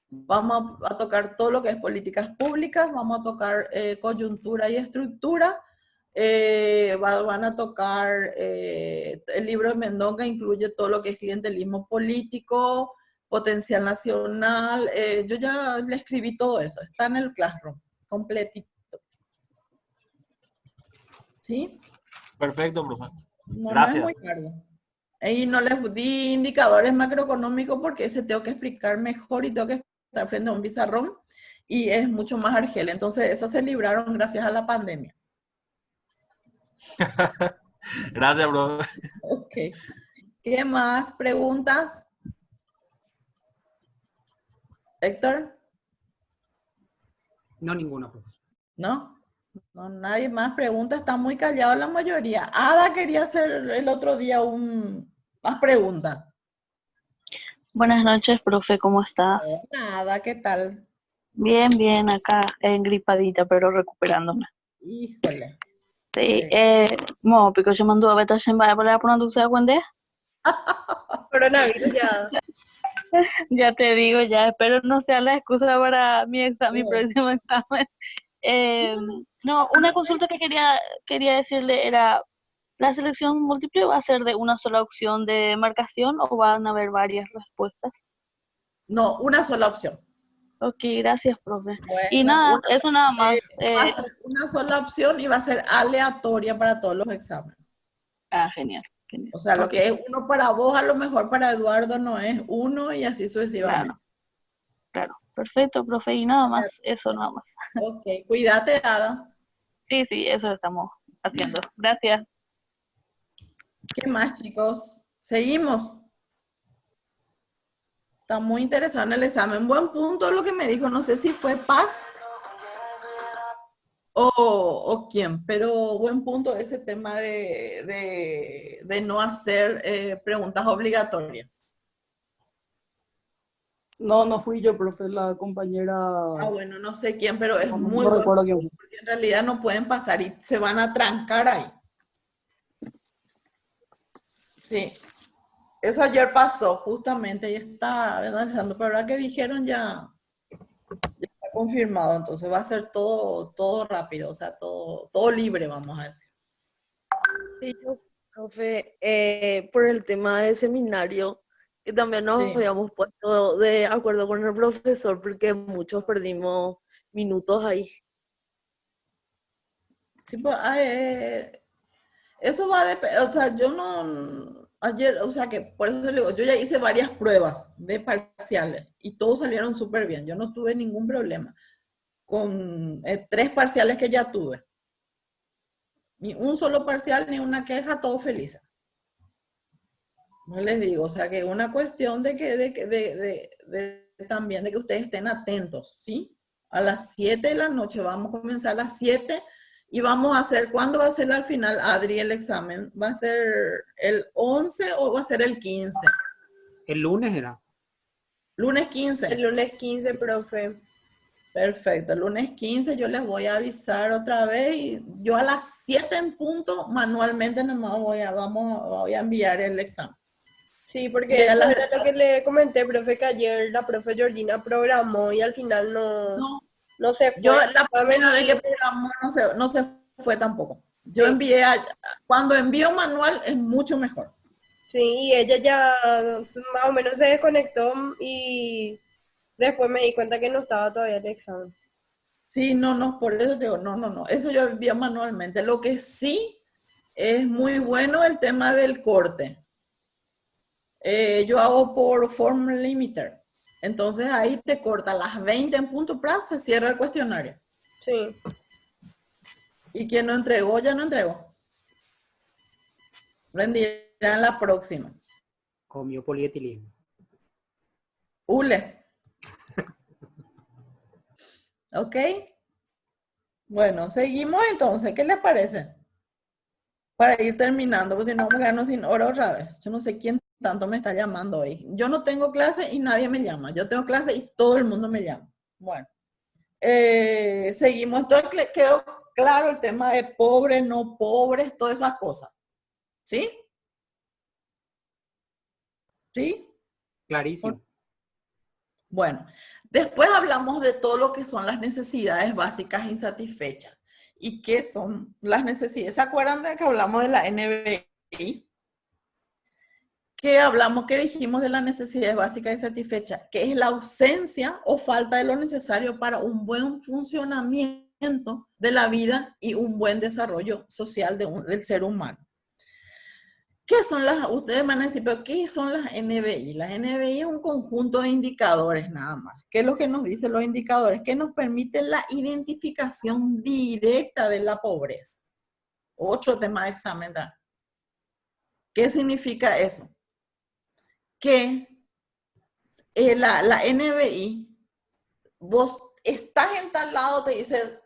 vamos a tocar todo lo que es políticas públicas, vamos a tocar coyuntura y estructura, van a tocar, el libro de Mendonca incluye todo lo que es clientelismo político, potencial nacional, yo ya le escribí todo eso, está en el Classroom, completito. ¿Sí? Perfecto, profe. Gracias. No es muy largo. Y no les di indicadores macroeconómicos porque ese tengo que explicar mejor y tengo que estar frente a un pizarrón y es mucho más argel. Entonces, eso se libraron gracias a la pandemia. Gracias, profe. Ok. ¿Qué más? ¿Preguntas? ¿Héctor? No, ninguno. ¿No? No, nadie más pregunta, está muy callado la mayoría. Ada quería hacer el otro día más preguntas. Buenas noches, profe, ¿cómo estás? Ada, ¿qué tal? Bien, bien, acá engripadita, pero recuperándome. Híjole. Sí, mo, porque yo mandó a ver si me va a poner tu sea cuando Coronavirus ya. Ya te digo, ya espero no sea la excusa para mi próximo examen. No, una consulta que quería decirle era, ¿la selección múltiple va a ser de una sola opción de marcación o van a haber varias respuestas? No, una sola opción. Ok, gracias, profe. Bueno, y nada, eso nada más. Va a ser una sola opción y va a ser aleatoria para todos los exámenes. Genial. O sea, lo que es uno para vos, a lo mejor para Eduardo no es uno y así sucesivamente. Claro. Perfecto, profe. Y nada más, eso nada más. Ok, cuídate, Ada. Sí, eso estamos haciendo. Gracias. ¿Qué más, chicos? Seguimos. Está muy interesante el examen. Buen punto lo que me dijo. No sé si fue Paz o quién, pero buen punto ese tema de no hacer preguntas obligatorias. No, no fui yo, profe, la compañera, Ah, bueno, no sé quién, pero es no, muy no bueno, recuerdo quién fue. porque en realidad no pueden pasar y se van a trancar ahí. Sí, eso ayer pasó, justamente, y está analizando, pero ahora que dijeron ya está confirmado, entonces va a ser todo rápido, o sea, todo libre, vamos a decir. Sí, yo, profe, por el tema de seminario, que también nos Sí. habíamos puesto de acuerdo con el profesor porque muchos perdimos minutos ahí. Sí, pues, eso va a depender, o sea, yo no, ayer, o sea, que por eso le digo, yo ya hice varias pruebas de parciales y todos salieron súper bien, yo no tuve ningún problema con 3 parciales que ya tuve. Ni un solo parcial, ni una queja, todo feliz. No les digo, o sea, que es una cuestión de que también de que ustedes estén atentos, ¿sí? A las 7 de la noche, vamos a comenzar a las 7 y vamos a hacer, ¿cuándo va a ser al final, Adri, el examen? ¿Va a ser el 11 o va a ser el 15? El lunes era. Lunes El 15. lunes 15, profe. Perfecto, el lunes 15 yo les voy a avisar otra vez y yo a las 7 en punto manualmente nomás voy a enviar el examen. Sí, Y porque a eso las- era lo que le comenté, profe, que ayer la profe Georgina programó y al final no, no se yo fue. la Va a primera vez venir. que programó no se fue tampoco. Yo Sí, envié, cuando envío manual es mucho mejor. sí, y ella ya más o menos se desconectó y después me di cuenta que no estaba todavía el examen. Sí, no, por eso digo, no, eso yo envío manualmente. Lo que sí es muy bueno el tema del corte. Yo hago por form limiter. Entonces ahí te corta las 20 en punto plus, se cierra el cuestionario. Sí, Y quien no entregó, ya no entregó. Rendirá en la próxima. Comió polietileno. Ule. ¿Ok? Bueno, seguimos entonces. ¿Qué les parece? Para ir terminando, porque si no vamos a quedarnos sin hora otra vez. Yo no sé quién tanto me está llamando hoy. Yo no tengo clase y nadie me llama. Yo tengo clase y todo el mundo me llama. Bueno, seguimos. Entonces quedó claro el tema de pobres, no pobres, todas esas cosas. ¿Sí? ¿Sí? Clarísimo. Bueno, después hablamos de todo lo que son las necesidades básicas insatisfechas. ¿Y qué son las necesidades? ¿Se acuerdan de que hablamos de la NBI? ¿Qué dijimos de las necesidades básicas insatisfechas? Que es la ausencia o falta de lo necesario para un buen funcionamiento de la vida y un buen desarrollo social del ser humano. ¿Qué son ustedes van a decir, pero qué son las NBI? Las NBI es un conjunto de indicadores nada más. ¿Qué es lo que nos dicen los indicadores? Que nos permiten la identificación directa de la pobreza. Otro tema de examen. ¿Qué significa eso? Que la NBI, vos estás en tal lado, te dice,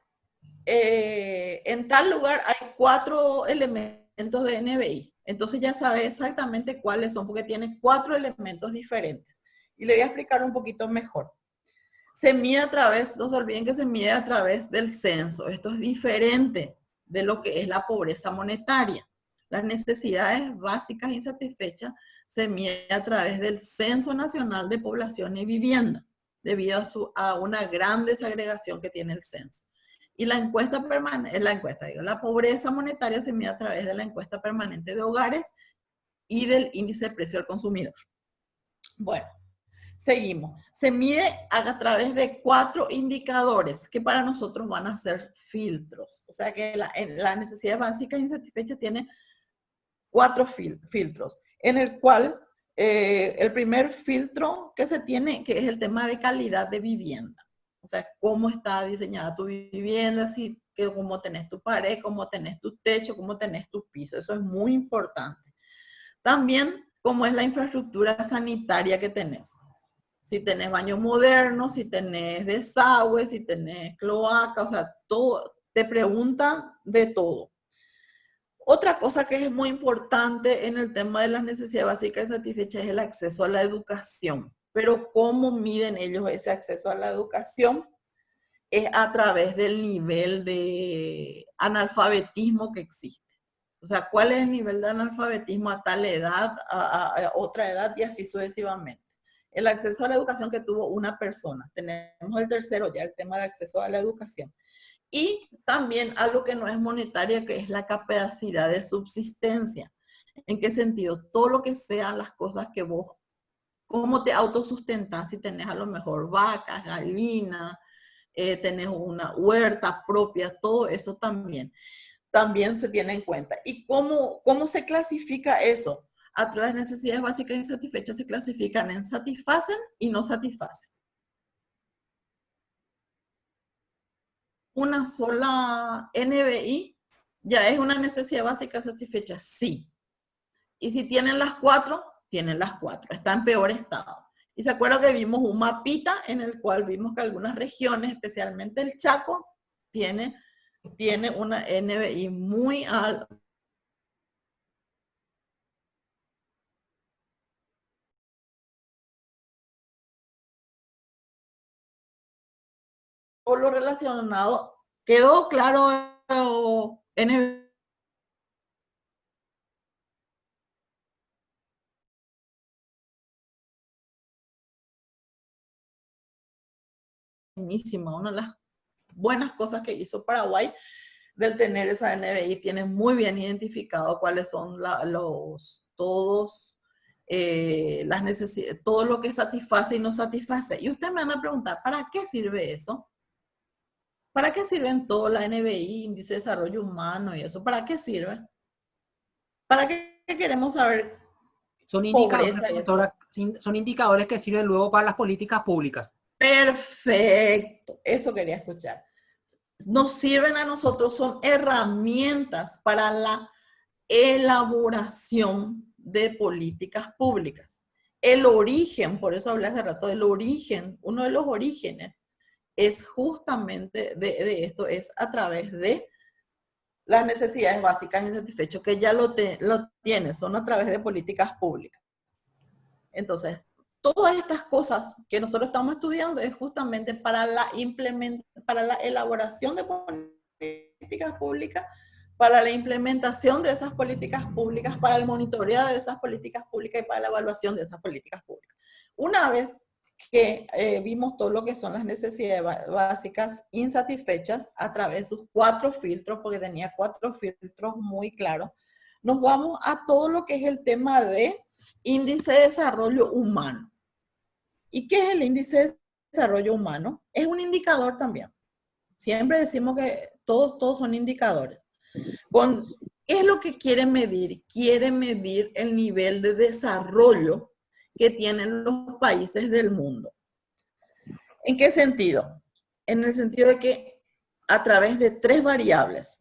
en tal lugar hay 4 elementos de NBI. Entonces ya sabes exactamente cuáles son, porque tiene 4 elementos diferentes. Y le voy a explicar un poquito mejor. Se mide a través, no se olviden que se mide a través del censo. Esto es diferente de lo que es la pobreza monetaria. Las necesidades básicas insatisfechas se mide a través del Censo Nacional de Población y Vivienda, debido a una gran desagregación que tiene el censo. Y la encuesta permanente, la pobreza monetaria se mide a través de la encuesta permanente de hogares y del índice de precio al consumidor. Bueno, seguimos. Se mide a través de 4 indicadores que para nosotros van a ser filtros. O sea que la necesidad básica insatisfecha tiene 4 filtros, en el cual el primer filtro que se tiene, que es el tema de calidad de vivienda. O sea, cómo está diseñada tu vivienda, cómo tenés tu pared, cómo tenés tu techo, cómo tenés tu piso. Eso es muy importante. También, cómo es la infraestructura sanitaria que tenés. Si tenés baño moderno, si tenés desagüe, si tenés cloaca, o sea, todo, te preguntan de todo. Otra cosa que es muy importante en el tema de las necesidades básicas insatisfechas es el acceso a la educación, Pero ¿cómo miden ellos ese acceso a la educación? Es a través del nivel de analfabetismo que existe. O sea, ¿cuál es el nivel de analfabetismo a tal edad, a otra edad y así sucesivamente? El acceso a la educación que tuvo una persona. Tenemos el tercero ya, el tema del acceso a la educación. Y también algo que no es monetaria, que es la capacidad de subsistencia. ¿En qué sentido? Todo lo que sean las cosas que vos, cómo te autosustentas, si tenés a lo mejor vacas, gallinas, tenés una huerta propia, todo eso también se tiene en cuenta. ¿Y cómo se clasifica eso? A las necesidades básicas insatisfechas se clasifican en satisfacen y no satisfacen. Una sola NBI ya es una necesidad básica satisfecha, sí. Y si tienen las cuatro, está en peor estado. Y se acuerdan que vimos un mapita en el cual vimos que algunas regiones, especialmente el Chaco, tiene una NBI muy alta. Por lo relacionado, ¿quedó claro NBI? Buenísima, una de las buenas cosas que hizo Paraguay del tener esa NBI, tiene muy bien identificado cuáles son las necesidades, todo lo que satisface y no satisface. Y ustedes me van a preguntar, ¿para qué sirve eso? ¿Para qué sirven todo la NBI, índice de desarrollo humano y eso? ¿Para qué sirve? ¿Para qué queremos saber? Son indicadores que sirven luego para las políticas públicas. Perfecto, eso quería escuchar. Nos sirven a nosotros, son herramientas para la elaboración de políticas públicas. El origen, por eso hablé hace rato, el origen, uno de los orígenes es justamente de esto, es a través de las necesidades básicas insatisfechas, que ya lo tienen, son a través de políticas públicas. Entonces, todas estas cosas que nosotros estamos estudiando es justamente para la elaboración de políticas públicas, para la implementación de esas políticas públicas, para el monitoreo de esas políticas públicas y para la evaluación de esas políticas públicas. Una vez que vimos todo lo que son las necesidades básicas insatisfechas a través de sus 4 filtros, porque tenía 4 filtros muy claros, nos vamos a todo lo que es el tema de índice de desarrollo humano. ¿Y qué es el índice de desarrollo humano? Es un indicador también. Siempre decimos que todos son indicadores. ¿Qué es lo que quiere medir? Quiere medir el nivel de desarrollo que tienen los países del mundo. ¿En qué sentido? En el sentido de que a través de 3 variables,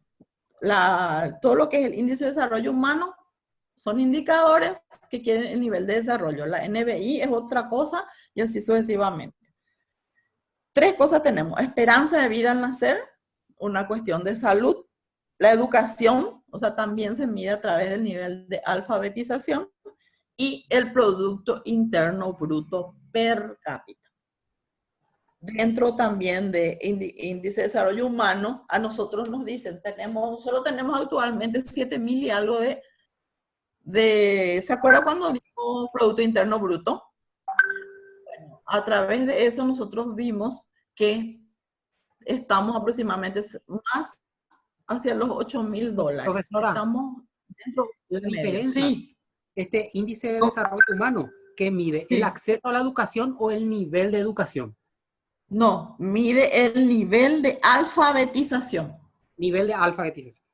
todo lo que es el índice de desarrollo humano son indicadores que quieren el nivel de desarrollo. La NBI es otra cosa y así sucesivamente. 3 cosas tenemos: esperanza de vida al nacer, una cuestión de salud, la educación, o sea, también se mide a través del nivel de alfabetización, y el Producto Interno Bruto per cápita. Dentro también de índice de desarrollo humano, a nosotros nos dicen, nosotros tenemos actualmente 7.000 y algo ¿se acuerda cuando dijo Producto Interno Bruto? Bueno, a través de eso nosotros vimos que estamos aproximadamente más hacia los $8.000. Profesora, estamos dentro la de diferencia, sí. Este índice de desarrollo humano, ¿qué mide? ¿El acceso a la educación o el nivel de educación? No, mide el nivel de alfabetización. Nivel de alfabetización.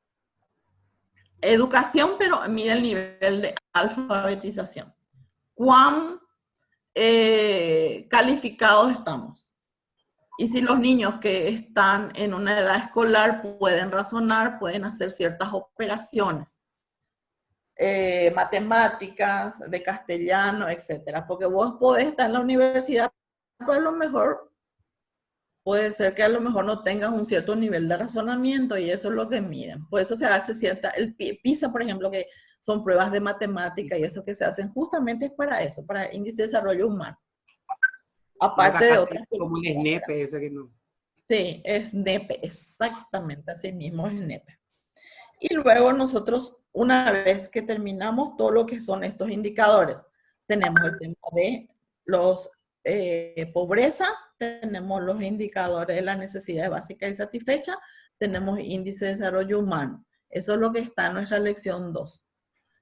Educación, pero mide el nivel de alfabetización. ¿Cuán calificados estamos? Y si los niños que están en una edad escolar pueden razonar, pueden hacer ciertas operaciones. Matemáticas, de castellano, etcétera. Porque vos podés estar en la universidad, pues a lo mejor puede ser que a lo mejor no tengas un cierto nivel de razonamiento y eso es lo que miden. Por eso se hace el PISA, por ejemplo, que son pruebas de matemática y eso que se hacen justamente es para eso, para el índice de desarrollo humano. aparte de Acá otras como el políticas. SNEP, ese que no. Sí, es NEPE, exactamente así mismo es NEPE. Y luego nosotros, una vez que terminamos todo lo que son estos indicadores, tenemos el tema de los pobreza, tenemos los indicadores de las necesidades básicas y satisfechas, tenemos índice de desarrollo humano. Eso es lo que está en nuestra lección 2.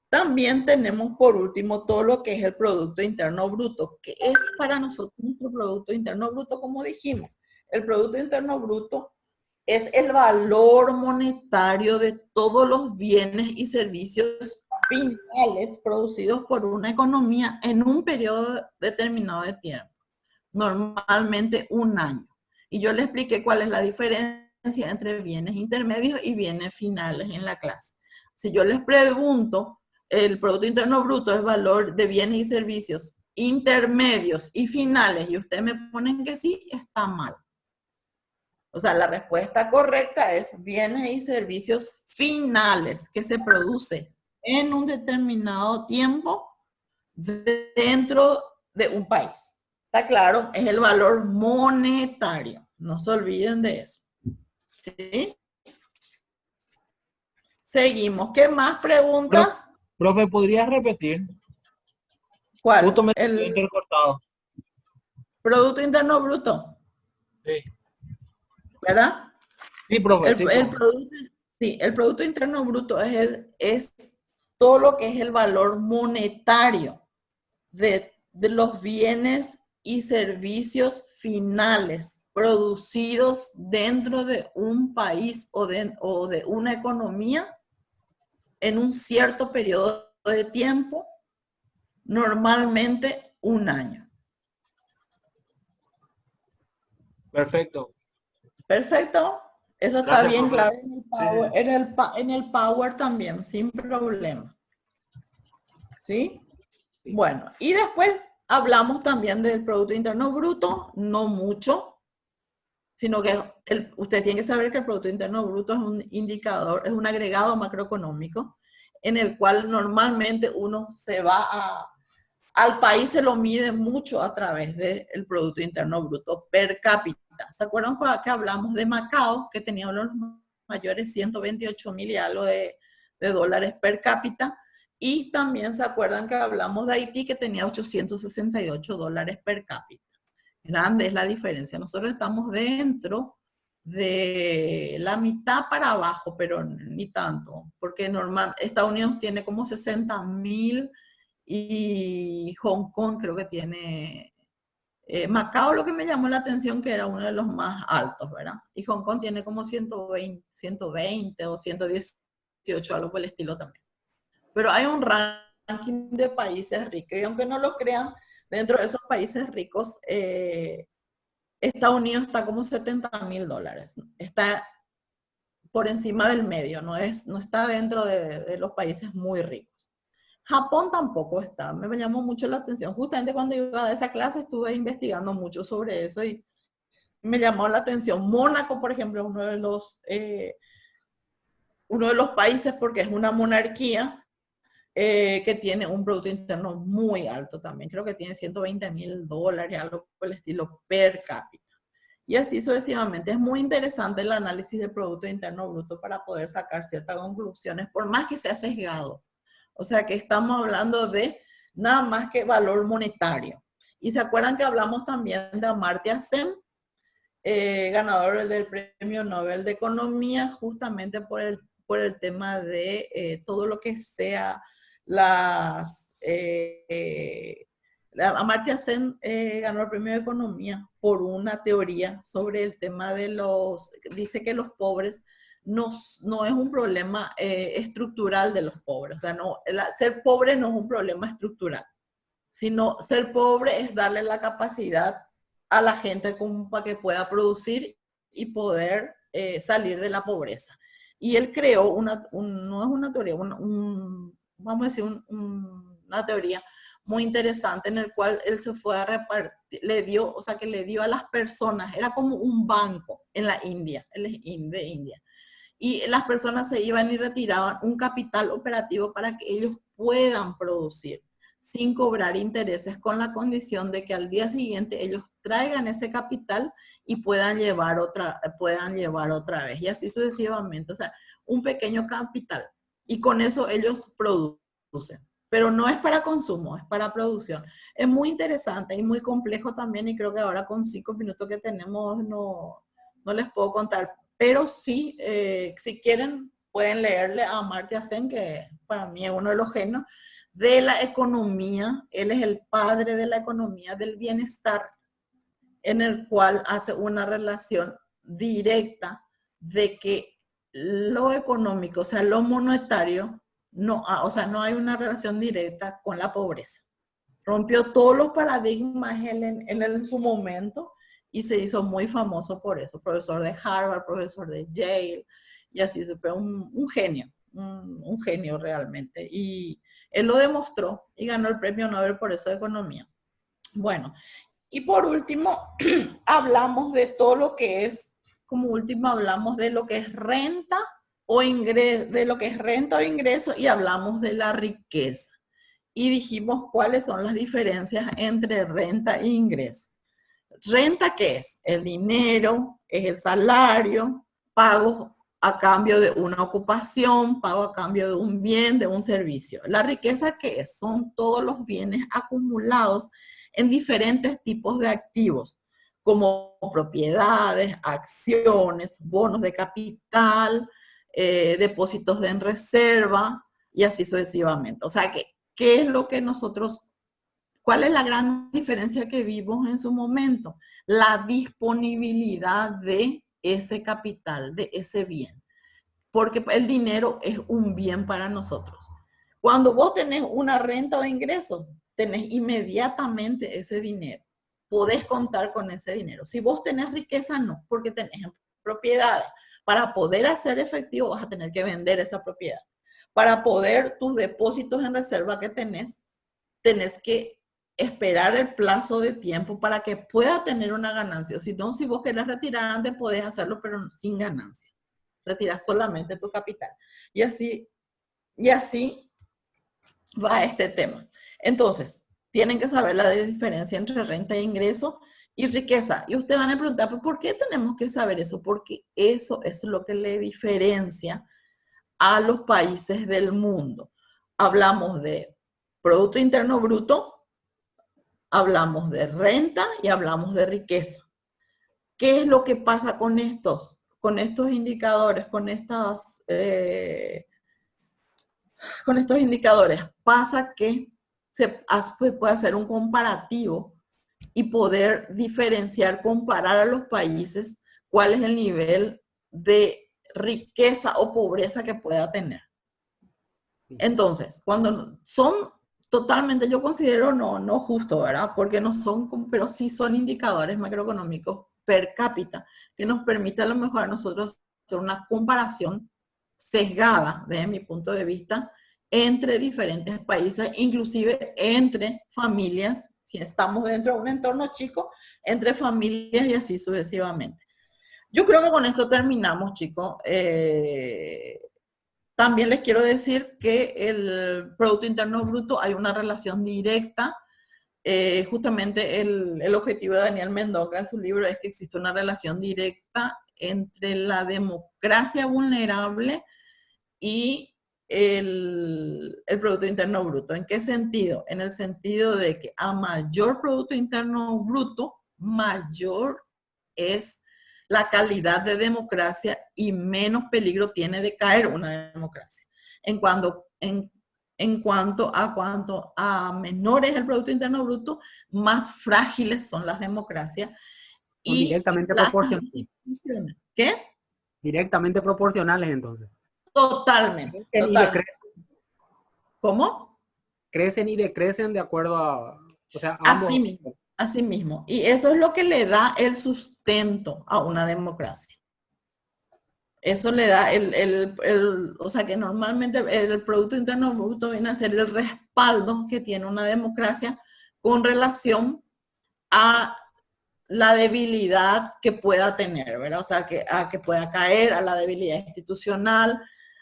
También tenemos por último todo lo que es el Producto Interno Bruto, que es para nosotros nuestro Producto Interno Bruto, como dijimos. El Producto Interno Bruto es el valor monetario de todos los bienes y servicios finales producidos por una economía en un periodo determinado de tiempo, normalmente un año. Y yo le expliqué cuál es la diferencia entre bienes intermedios y bienes finales en la clase. Si yo les pregunto, el Producto Interno Bruto es valor de bienes y servicios intermedios y finales, y ustedes me ponen que sí, está mal. O sea, la respuesta correcta es bienes y servicios finales que se produce en un determinado tiempo dentro de un país. ¿Está claro? Es el valor monetario. No se olviden de eso. ¿Sí? Seguimos. ¿Qué más preguntas? Profe, ¿podrías repetir? ¿Cuál? Justo me El quedó intercortado. Producto Interno Bruto. Sí. ¿Verdad? Sí, profe. El Producto Interno Bruto es todo lo que es el valor monetario de los bienes y servicios finales producidos dentro de un país o de una economía en un cierto periodo de tiempo, normalmente un año. Perfecto. Perfecto. Eso está Gracias, bien profe. claro en el Power, en el Power también, sin problema. ¿Sí? Bueno, y después hablamos también del Producto Interno Bruto, no mucho, sino que usted tiene que saber que el Producto Interno Bruto es un indicador, es un agregado macroeconómico en el cual normalmente uno se va al país se lo mide mucho a través del Producto Interno Bruto per cápita. ¿Se acuerdan que hablamos de Macao, que tenía los mayores 128,000 y algo de dólares per cápita? Y también se acuerdan que hablamos de Haití, que tenía 868 dólares per cápita. Grande es la diferencia. Nosotros estamos dentro de la mitad para abajo, pero ni tanto, porque Estados Unidos tiene como 60,000 y Hong Kong creo que tiene, Macao lo que me llamó la atención que era uno de los más altos, ¿verdad? Y Hong Kong tiene como 120 o 118, algo por el estilo también. Pero hay un ranking de países ricos y aunque no lo crean, dentro de esos países ricos, Estados Unidos está como 70,000 dólares. Está por encima del medio, no está dentro de los países muy ricos. Japón tampoco está, me llamó mucho la atención. Justamente cuando iba a esa clase estuve investigando mucho sobre eso y me llamó la atención. Mónaco, por ejemplo, es uno de los países porque es una monarquía que tiene un Producto Interno muy alto también. Creo que tiene 120,000 dólares, algo por el estilo per cápita. Y así sucesivamente. Es muy interesante el análisis del Producto Interno Bruto para poder sacar ciertas conclusiones, por más que sea sesgado. O sea que estamos hablando de nada más que valor monetario. Y se acuerdan que hablamos también de Amartya Sen, ganador del Premio Nobel de Economía, justamente por el tema de todo lo que sea Amartya Sen ganó el Premio de Economía por una teoría sobre el tema de dice que los pobres no es un problema estructural de los pobres. O sea, ser pobre no es un problema estructural, sino ser pobre es darle la capacidad a la gente para que pueda producir y poder salir de la pobreza. Y él creó no es una teoría, vamos a decir, una teoría muy interesante en el cual él se fue a repartir, le dio a las personas, era como un banco en la India, él es de India. Y las personas se iban y retiraban un capital operativo para que ellos puedan producir. sin cobrar intereses, con la condición de que al día siguiente ellos traigan ese capital y puedan llevar otra vez, y así sucesivamente. O sea, un pequeño capital, y con eso ellos producen. Pero no es para consumo, es para producción. Es muy interesante y muy complejo también, y creo que ahora con 5 minutos que tenemos no les puedo contar. Pero sí, si quieren, pueden leerle a Amartya Sen, que para mí es uno de los genios de la economía. Él es el padre de la economía del bienestar, en el cual hace una relación directa de que lo económico, o sea, lo monetario, no hay una relación directa con la pobreza. Rompió todos los paradigmas en su momento y se hizo muy famoso por eso. Profesor de Harvard, profesor de Yale, y así se fue un genio, un genio realmente. Y él lo demostró y ganó el premio Nobel por eso de economía. Bueno, y por último, hablamos de todo lo que es, como último hablamos de lo que es renta o ingreso, y hablamos de la riqueza. Y dijimos cuáles son las diferencias entre renta e ingreso. ¿Renta qué es? El dinero, es el salario, pago a cambio de una ocupación, pago a cambio de un bien, de un servicio. La riqueza ¿qué es? Son todos los bienes acumulados en diferentes tipos de activos, como propiedades, acciones, bonos de capital, depósitos en reserva, y así sucesivamente. O sea, ¿qué es lo que cuál es la gran diferencia que vimos en su momento? La disponibilidad de ese capital, de ese bien. Porque el dinero es un bien para nosotros. Cuando vos tenés una renta o ingreso, tenés inmediatamente ese dinero. Podés contar con ese dinero. Si vos tenés riqueza, no, porque tenés propiedades. Para poder hacer efectivo, vas a tener que vender esa propiedad. Para poder tus depósitos en reserva que tenés que esperar el plazo de tiempo para que pueda tener una ganancia. Si no, si vos querés retirar antes, podés hacerlo, pero sin ganancia. Retiras solamente tu capital. Y así va este tema. Entonces, tienen que saber la diferencia entre renta e ingreso y riqueza. Y ustedes van a preguntar, ¿por qué tenemos que saber eso? Porque eso es lo que le diferencia a los países del mundo. Hablamos de Producto Interno Bruto, hablamos de renta y hablamos de riqueza. ¿Qué es lo que pasa con estos indicadores, con estos indicadores? Pasa que se puede hacer un comparativo y poder diferenciar, comparar a los países cuál es el nivel de riqueza o pobreza que pueda tener. Entonces, cuando son totalmente, yo considero no justo, ¿verdad? Porque no son, pero sí son indicadores macroeconómicos per cápita que nos permite a lo mejor a nosotros hacer una comparación sesgada, desde mi punto de vista, entre diferentes países, inclusive entre familias, si estamos dentro de un entorno chico, entre familias y así sucesivamente. Yo creo que con esto terminamos, chicos. También les quiero decir que el Producto Interno Bruto hay una relación directa. Justamente el objetivo de Daniel Mendoza en su libro es que existe una relación directa entre la democracia vulnerable y el Producto Interno Bruto. ¿En qué sentido? En el sentido de que a mayor Producto Interno Bruto, mayor es la calidad de democracia y menos peligro tiene de caer una democracia. En cuanto a menores el Producto Interno Bruto, más frágiles son las democracias. Y directamente proporcionales. ¿Qué? Directamente proporcionales, entonces. Totalmente. ¿Cómo? Crecen y decrecen de acuerdo a... O sea, Así mismo. Y eso es lo que le da el sustento a una democracia. Eso le da o sea que normalmente el Producto Interno Bruto viene a ser el respaldo que tiene una democracia con relación a la debilidad que pueda tener, ¿verdad? O sea, que pueda caer, a la debilidad institucional,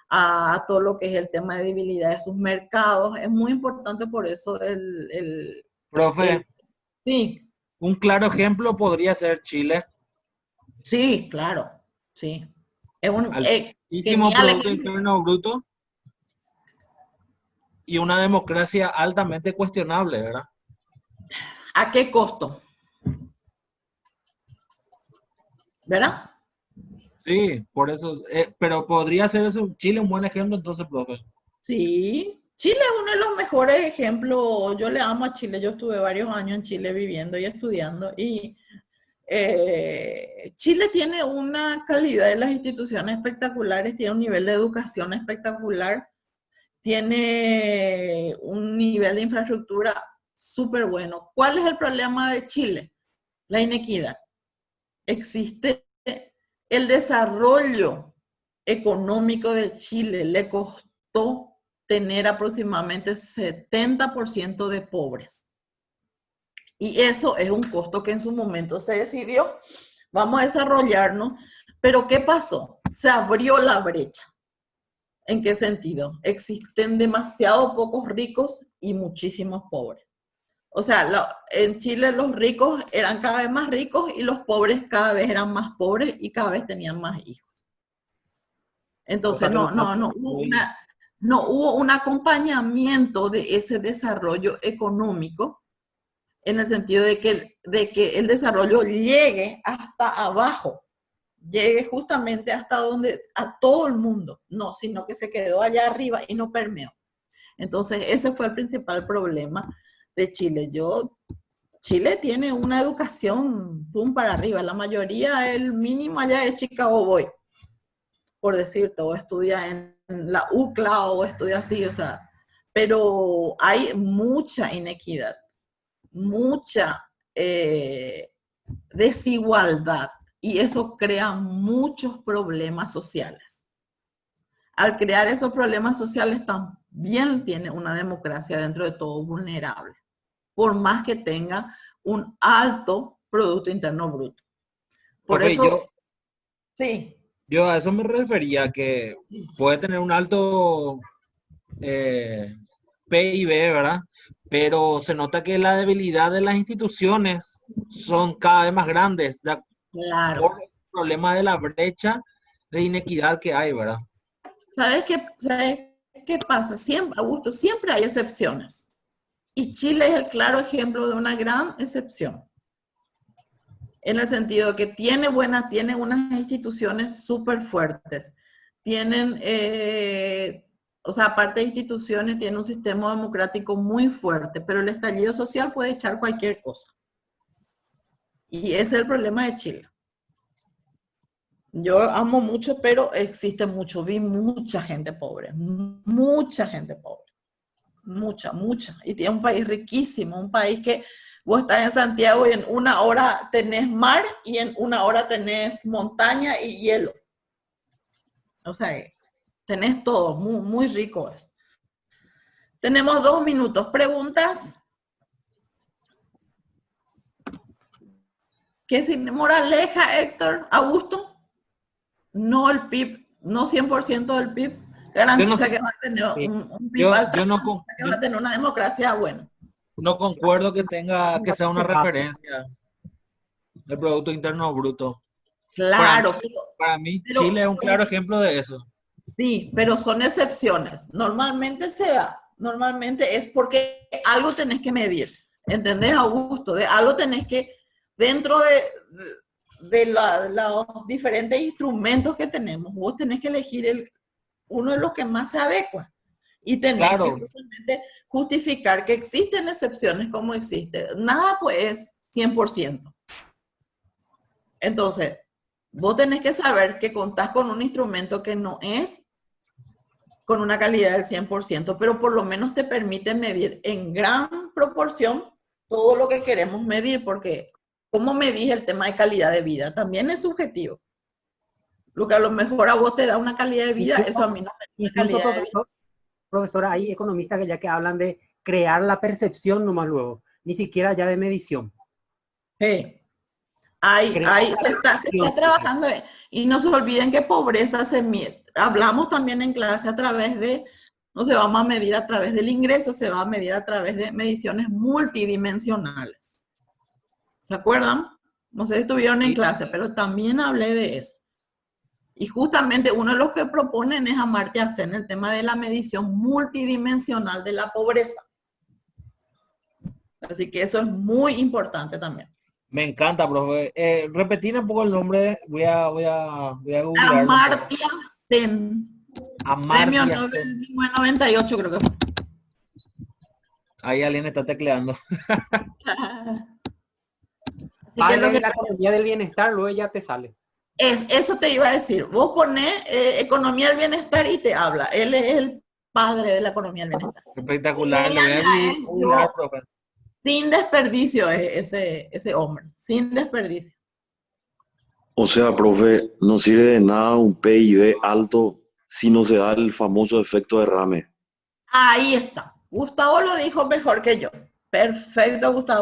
a todo lo que es el tema de debilidad de sus mercados. Es muy importante por eso Profe, sí, un claro ejemplo podría ser Chile. sí, claro, sí. Es un Altísimo genial Producto ejemplo. Interno Bruto y una democracia altamente cuestionable, ¿verdad? ¿A qué costo? ¿Verdad? Sí, por eso, pero podría ser eso Chile un buen ejemplo entonces, profe. Sí, Chile es uno de los mejores ejemplos. Yo le amo a Chile. Yo estuve varios años en Chile viviendo y estudiando. Y Chile tiene una calidad de las instituciones espectaculares, tiene un nivel de educación espectacular, tiene un nivel de infraestructura súper bueno. ¿Cuál es el problema de Chile? La inequidad. Existe el desarrollo económico de Chile, le costó tener aproximadamente 70% de pobres. Y eso es un costo que en su momento se decidió, vamos a desarrollarnos, pero ¿qué pasó? Se abrió la brecha. ¿En qué sentido? Existen demasiado pocos ricos y muchísimos pobres. O sea, en Chile los ricos eran cada vez más ricos y los pobres cada vez eran más pobres y cada vez tenían más hijos. Entonces no hubo un acompañamiento de ese desarrollo económico en el sentido de que el desarrollo llegue hasta abajo, llegue justamente hasta donde a todo el mundo, no, sino que se quedó allá arriba y no permeó. Entonces ese fue el principal problema de Chile. Chile tiene una educación pum para arriba, la mayoría, el mínimo allá es Chicago Boy, por decirte, o estudia en la UCLA o estudia así, o sea, pero hay mucha inequidad, mucha desigualdad y eso crea muchos problemas sociales. Al crear esos problemas sociales también tiene una democracia dentro de todo vulnerable, por más que tenga un alto Producto Interno Bruto. Por Okay, eso, sí. Yo a eso me refería, que puede tener un alto PIB, ¿verdad? Pero se nota que la debilidad de las instituciones son cada vez más grandes, Claro. por el problema de la brecha de inequidad que hay, ¿verdad? ¿Sabes qué pasa? Siempre, Augusto, siempre hay excepciones. Y Chile es el claro ejemplo de una gran excepción. En el sentido que tiene unas instituciones súper fuertes. Tienen, o sea, aparte de instituciones, tiene un sistema democrático muy fuerte, pero el estallido social puede echar cualquier cosa. Y ese es el problema de Chile. Yo amo mucho, pero existe mucho. Vi mucha gente pobre, mucha gente pobre. Mucha. Y tiene un país riquísimo, un país que vos estás en Santiago y en una hora tenés mar y en una hora tenés montaña y hielo. O sea, tenés todo, muy, muy rico es. Tenemos 2 minutos. ¿Preguntas? ¿Qué es moraleja, Héctor? ¿Augusto? No el PIB, no 100% del PIB, garantiza que va a tener un PIB alto, que va a tener una democracia buena. No concuerdo que sea una referencia del Producto Interno Bruto. Claro. Para mí Chile es un claro ejemplo de eso. Sí, pero son excepciones. Normalmente se da. Normalmente es porque algo tenés que medir. ¿Entendés, Augusto? De algo tenés que, dentro de los diferentes instrumentos que tenemos, vos tenés que elegir uno de los que más se adecua. Y tenés que justamente justificar que existen excepciones como existe. Nada pues es 100%. Entonces, vos tenés que saber que contás con un instrumento que no es con una calidad del 100%, pero por lo menos te permite medir en gran proporción todo lo que queremos medir, porque ¿cómo medís el tema de calidad de vida? También es subjetivo. Lo que a lo mejor a vos te da una calidad de vida, eso a mí no me da una calidad de vida. Profesora, hay economistas que hablan de crear la percepción nomás luego, ni siquiera ya de medición. Se está trabajando y no se olviden que pobreza se mide. Hablamos también en clase a través de, no se va a medir a través del ingreso, se va a medir a través de mediciones multidimensionales. ¿Se acuerdan? No sé si estuvieron en clase, pero también hablé de eso. Y justamente uno de los que proponen es Amartya Sen, el tema de la medición multidimensional de la pobreza. Así que eso es muy importante también. Me encanta, profe. Repetir un poco el nombre, voy a googlear. Amartya Sen. Premio Amartya Nobel Sen. 1998 creo que fue. Ahí alguien está tecleando. Así que lo que la economía del bienestar, luego ya te sale. eso te iba a decir. Vos ponés economía del bienestar y te habla. Él es el padre de la economía del bienestar. Espectacular. Lo voy a googlear, profe. Sin desperdicio es ese hombre. Sin desperdicio. O sea, profe, no sirve de nada un PIB alto si no se da el famoso efecto derrame. Ahí está. Gustavo lo dijo mejor que yo. Perfecto, Gustavo.